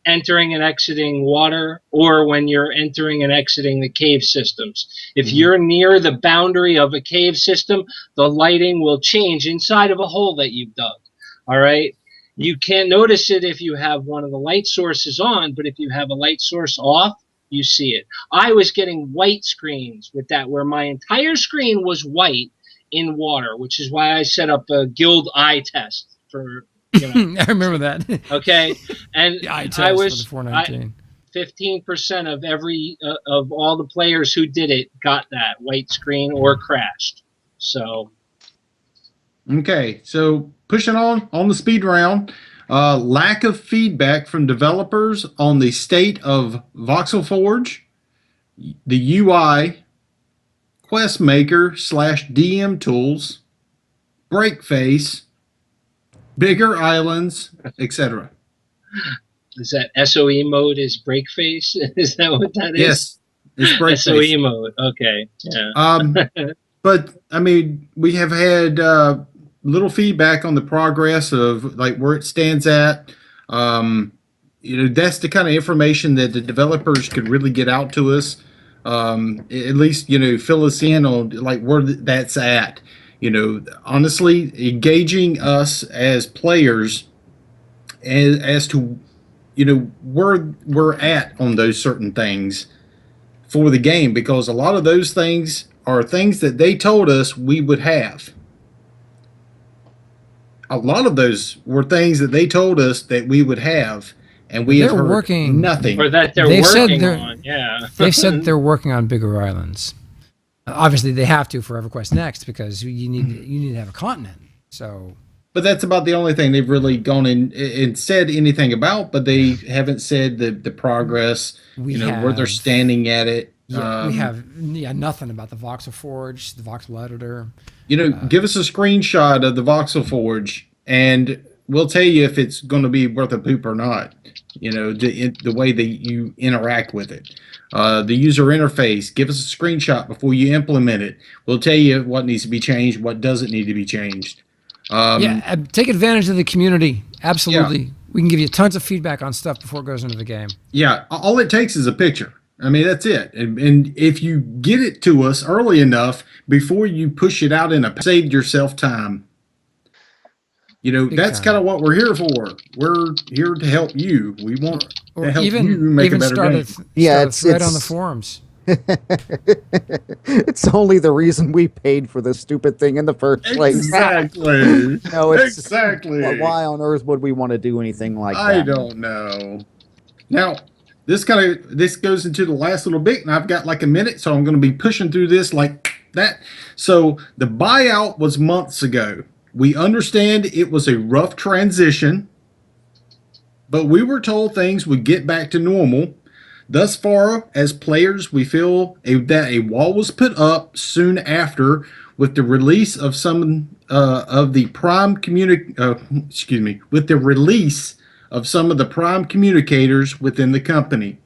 entering and exiting water, or when you're entering and exiting the cave systems. If you're near the boundary of a cave system, the lighting will change inside of a hole that you've dug. All right? You can't notice it if you have one of the light sources on, but if you have a light source off, you see it. I was getting white screens with that, where my entire screen was white in water, which is why I set up a guild eye test for, I remember that. okay. And The eye test I for was the 419. 15% of every of all the players who did it got that white screen or crashed. So Okay, so pushing on the speed round, lack of feedback from developers on the state of Voxel Forge, the UI, quest maker / DM tools, break face, bigger islands, etc. is that SOE mode is break face? Is that what that is? Yes, it's break SOE face. mode. Okay. Yeah. But I mean, we have had little feedback on the progress of like where it stands at. That's the kind of information that the developers could really get out to us. At least fill us in on like where that's at. Honestly, engaging us as players as to where we're at on those certain things for the game, because a lot of those things are things that they told us we would have. A lot of those were things that they told us that we would have, and we have heard nothing. Or that they're working on. Yeah. They've said they're working on bigger islands. Obviously, they have to for EverQuest Next, because you need to have a continent. So, but that's about the only thing they've really gone in and said anything about. But they haven't said the progress. Where they're standing at it. Yeah, we have nothing about the Voxel Forge, the Voxel Editor. Give us a screenshot of the Voxel Forge, and we'll tell you if it's going to be worth a poop or not. The way that you interact with it. The user interface, give us a screenshot before you implement it. We'll tell you what needs to be changed, what doesn't need to be changed. Take advantage of the community. Absolutely. Yeah. We can give you tons of feedback on stuff before it goes into the game. Yeah, all it takes is a picture. I mean, that's it. And if you get it to us early enough before you push it out save yourself time. That's kind of what we're here for. We're here to help you. We want to help you make a better game. It's right on the forums. It's only the reason we paid for this stupid thing in the first place. Exactly. Exactly. Why on earth would we want to do anything like that? I don't know. Now, this goes into the last little bit, and I've got like a minute, so I'm going to be pushing through this like that. So the buyout was months ago. We understand it was a rough transition, but we were told things would get back to normal. Thus far, as players, we feel that a wall was put up soon after with the release of some of the prime with the release of some of the prime communicators within the company.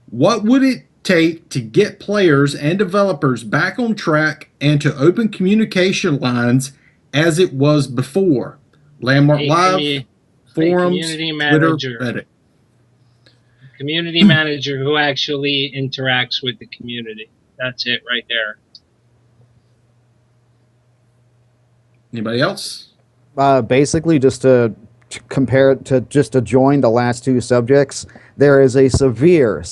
What would it take to get players and developers back on track and to open communication lines as it was before? Landmark Live, forums, Twitter, Reddit. Community manager who actually interacts with the community. That's it right there. Anybody else? Basically, just to compare it to join the last two subjects, there is a severe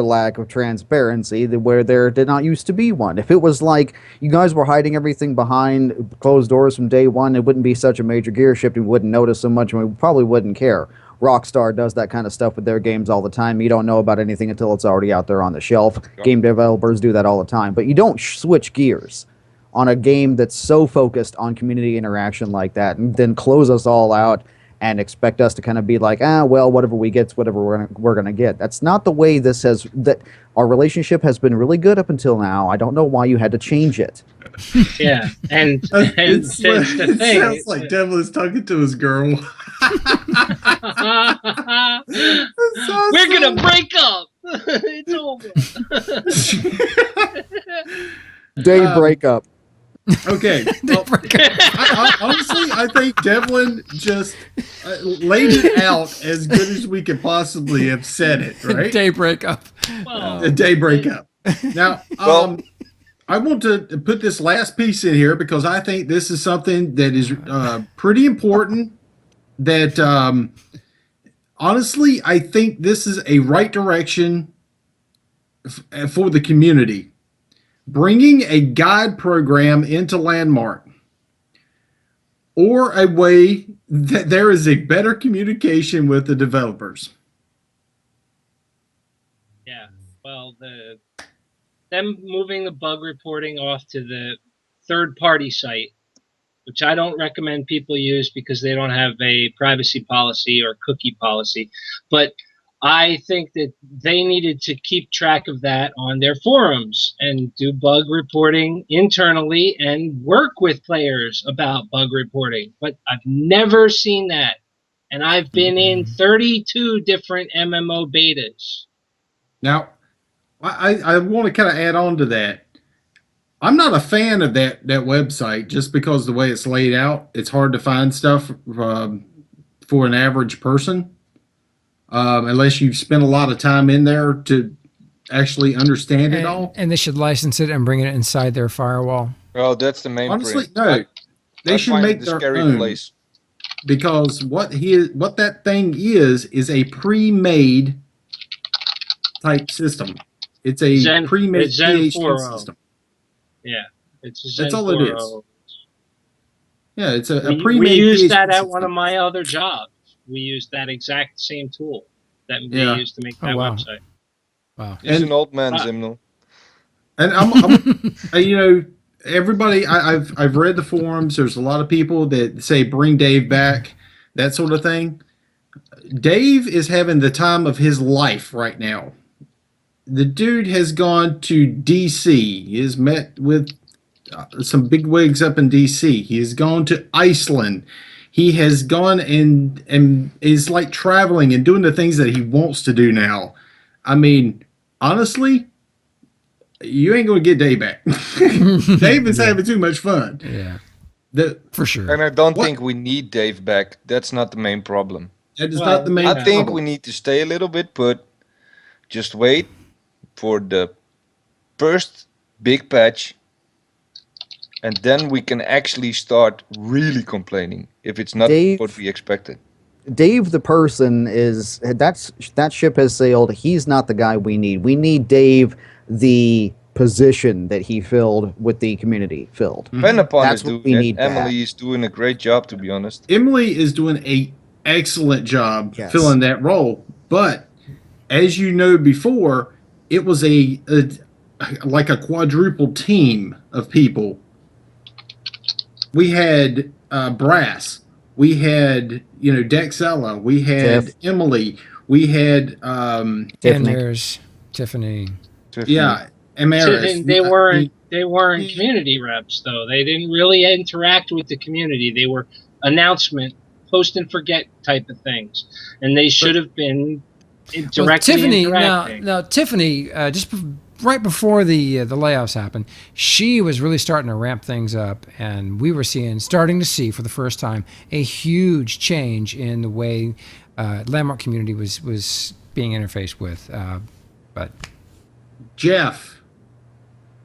lack of transparency where there did not used to be one. If it was like you guys were hiding everything behind closed doors from day one, it wouldn't be such a major gear shift. We wouldn't notice so much, and we probably wouldn't care. Rockstar does that kind of stuff with their games all the time. You don't know about anything until it's already out there on the shelf. Yep. Game developers do that all the time. But you don't switch gears on a game that's so focused on community interaction like that and then close us all out and expect us to kind of be like, well, whatever we get's whatever we're gonna get. That's not the way that our relationship has been really good up until now. I don't know why you had to change it. Yeah, and it sounds like Devlin is talking to his girl. We're gonna break up. It's over. Day breakup. Okay. Well, honestly, I think Devlin just laid it out as good as we could possibly have said it, right? Day breakup. A day breakup. Now, I want to put this last piece in here because I think this is something that is pretty important. That honestly, I think this is a right direction for the community. Bringing a guide program into Landmark, or a way that there is a better communication with the developers. Yeah, well, them moving the bug reporting off to the third-party site, which I don't recommend people use because they don't have a privacy policy or cookie policy, but I think that they needed to keep track of that on their forums and do bug reporting internally and work with players about bug reporting. But I've never seen that. And I've been in 32 different MMO betas. Now, I want to kind of add on to that. I'm not a fan of that website just because the way it's laid out. It's hard to find stuff for an average person. Unless you've spent a lot of time in there to actually understand it all. And they should license it and bring it inside their firewall. Well, that's the main Honestly, print. no. They should make the their scary own. place. Because what that thing is a pre-made type system. It's a pre-made PHP 4.0. system. Yeah, it's a Zen That's all it 4.0. is. Yeah, it's a We pre-made used PHP that at system. one of my other jobs. We used that exact same tool that we used to make that website. Wow. It's And- an old man's hymnal. And I'm you know, everybody, I've read the forums. There's a lot of people that say bring Dave back, that sort of thing. Dave is having the time of his life right now. The dude has gone to DC. He has met with some big wigs up in DC. He has gone to Iceland. He has gone and is like traveling and doing the things that he wants to do now. I mean, honestly, you ain't going to get Dave back. Dave is having too much fun. Yeah. For sure. And I don't think we need Dave back. That's not the main problem. That is not the main I think problem. we need to stay a little bit put. Just wait for the first big patch. And then we can actually start really complaining if it's not Dave- what we expected. Dave the person is that ship has sailed. He's not the guy we need. We need Dave the position that he filled with the community filled. Penapon That's is what doing we it. need back. Emily is doing a great job, to be honest. Emily is doing a excellent job Yes. filling that role. But as you know before, it was like a quadruple team of people. We had Brass. We had, Dexella. We had Tiff. Emily. We had, And Tiffany. there's Tiffany. yeah, Amaris. And they weren't community reps though. They didn't really interact with the community. They were announcement, post and forget type of things, and they should have been directly Tiffany. interacting. Now Tiffany, right before the layoffs happened, she was really starting to ramp things up, and we were starting to see for the first time a huge change in the way Landmark community was being interfaced with. But Jeff.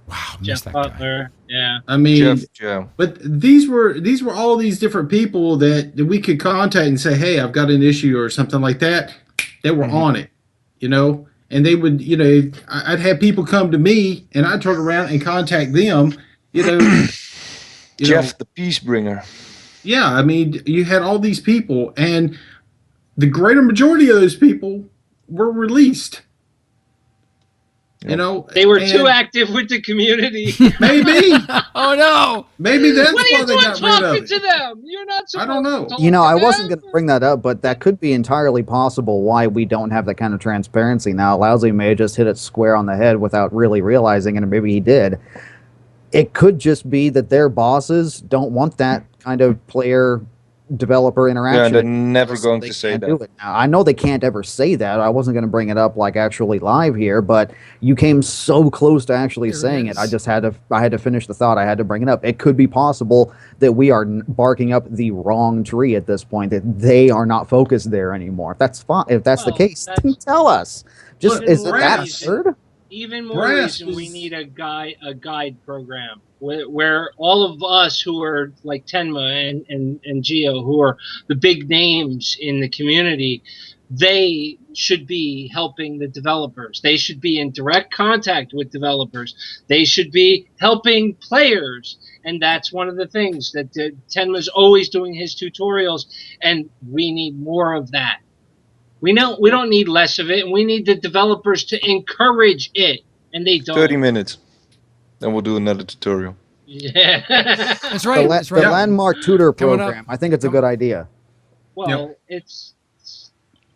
wow, Jeff missed that guy. Butler, yeah. I mean, Jeff Joe. but these were all these different people that we could contact and say, hey, I've got an issue or something like that. They were on it, and they would, I'd have people come to me and I'd turn around and contact them, Jeff the Peace Bringer. Yeah, I mean, you had all these people, and the greater majority of those people were released. They were too active with the community. Maybe, Oh no! maybe that's What are why you they doing got rid of talking it. to them? You're not supposed I don't know. to talk I to wasn't them. going to bring that up, but that could be entirely possible why we don't have that kind of transparency now. Laozee may have just hit it square on the head without really realizing it, and maybe he did. It could just be that their bosses don't want that kind of player-developer interaction. Yeah, they're never So going they to say can't that. do it now. I know they can't ever say that. I wasn't going to bring it up like actually live here, but you came so close to actually There it saying it. I is. just had to finish the thought. I had to bring it up. It could be possible that we are barking up the wrong tree at this point, that they are not focused there anymore. If that's fine, if that's the Well, case, then tell us. Just But is it that Brass- absurd? Even more Brass reason we is- need a guide program where all of us who are like Tenma and Geo, who are the big names in the community, they should be helping the developers. They should be in direct contact with developers. They should be helping players. And that's one of the things that Tenma's always doing his tutorials, and we need more of that. We don't need less of it, and we need the developers to encourage it, and they don't. 30 minutes. Then we'll do another tutorial. Yeah. That's right. That's right. The landmark tutor Coming up. program. I think it's a good idea. Well, it's.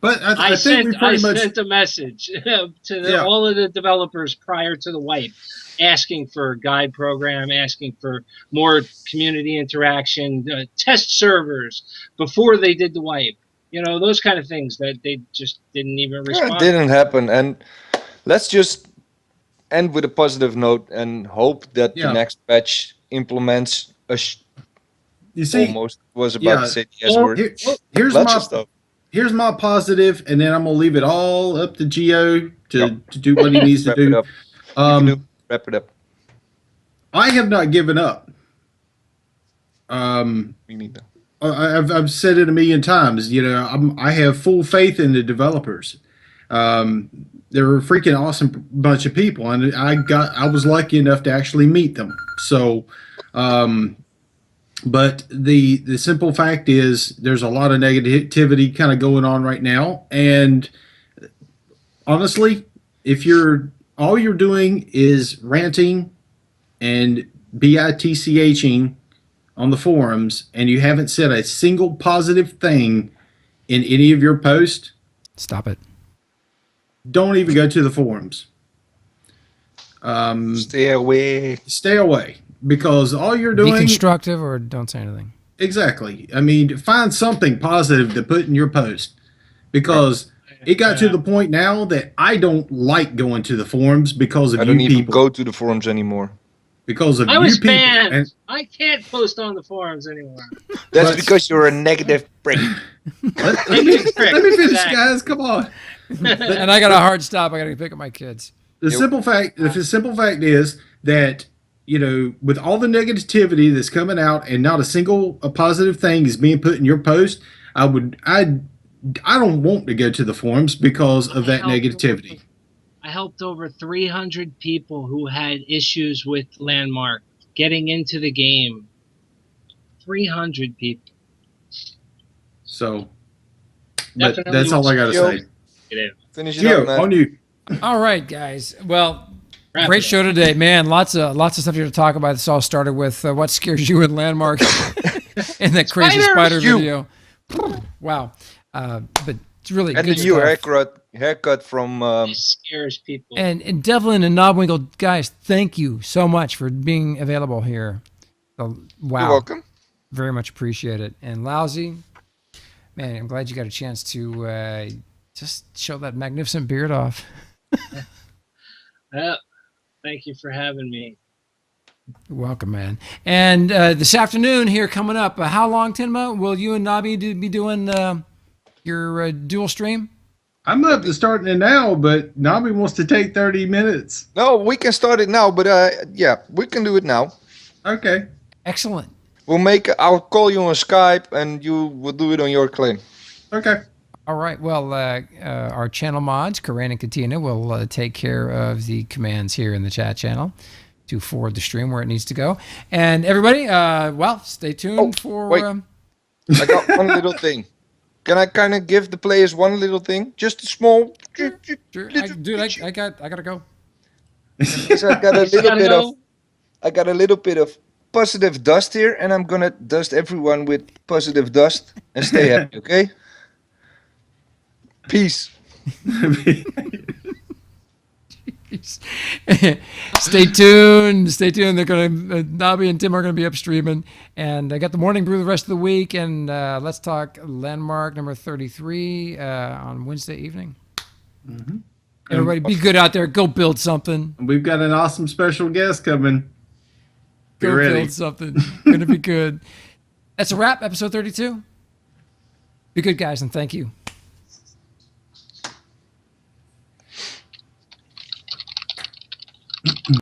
But I think we pretty much sent a message to all of the developers prior to the wipe, asking for a guide program, asking for more community interaction, test servers before they did the wipe. You know, those kind of things that they just didn't even respond. It didn't happen. And let's just end with a positive note and hope that the next patch implements you see, almost was about to say the S word. Here's my positive, and then I'm gonna leave it all up to Geo to do what he needs to do. Wrap it up. I have not given up. Me neither. I've said it a million times. You know, I have full faith in the developers. They're a freaking awesome bunch of people, and I was lucky enough to actually meet them. So, but the simple fact is, there's a lot of negativity kind of going on right now, and honestly, if all you're doing is ranting and bitching on the forums, and you haven't said a single positive thing in any of your posts, stop it. Don't even go to the forums. Stay away. Stay away, because all you're doing. Be constructive or don't say anything. Exactly. I mean, find something positive to put in your post, because it got to the point now that I don't like going to the forums because of you people. I don't even go to the forums anymore. Because of I you was people. banned. And I can't post on the forums anymore. That's because you're a negative prick. let me finish, guys. Come on. And I got a hard stop. I got to pick up my kids. The simple fact is that, you know, with all the negativity that's coming out and not a single positive thing is being put in your post, I don't want to go to the forums because of that negativity. I helped over 300 people who had issues with Landmark getting into the game. 300 people. So, but that's all I got to say. Finish it up, man. On you. All right, guys. Well, great show today, man. Lots of stuff here to talk about. This all started with what scares you in Landmark and that crazy spider video. Wow, but it's really and good the new stuff. haircut from It scares people. And Devlin and Nobwinkle, guys, thank you so much for being available here. Wow, you're welcome. Very much appreciate it. And Laozee, man, I'm glad you got a chance to just show that magnificent beard off. Thank you for having me. You're welcome, man. And this afternoon here coming up, how long, Tenma, will you and Nobby be doing your dual stream? I'm up to starting it now, but Nobby wants to take 30 minutes. No, we can start it now, but yeah, we can do it now. Okay. Excellent. I'll call you on Skype and you will do it on your claim. Okay. All right. Well, our channel mods, Corinne and Katina, will take care of the commands here in the chat channel to forward the stream where it needs to go. And everybody, well, stay tuned for... Wait. I got one little thing. Can I kind of give the players one little thing? Just a small... Sure. I got to go. So I got a little bit of positive dust here, and I'm gonna dust everyone with positive dust and stay happy, okay? Peace. Stay tuned. They're gonna Nobby and Tim are gonna be up streaming, and I got the morning brew the rest of the week. And let's talk Landmark number 33 on Wednesday evening. Mm-hmm. Everybody, be good out there. Go build something. We've got an awesome special guest coming. Go build something. Gonna be good. That's a wrap. Episode 32. Be good, guys, and thank you.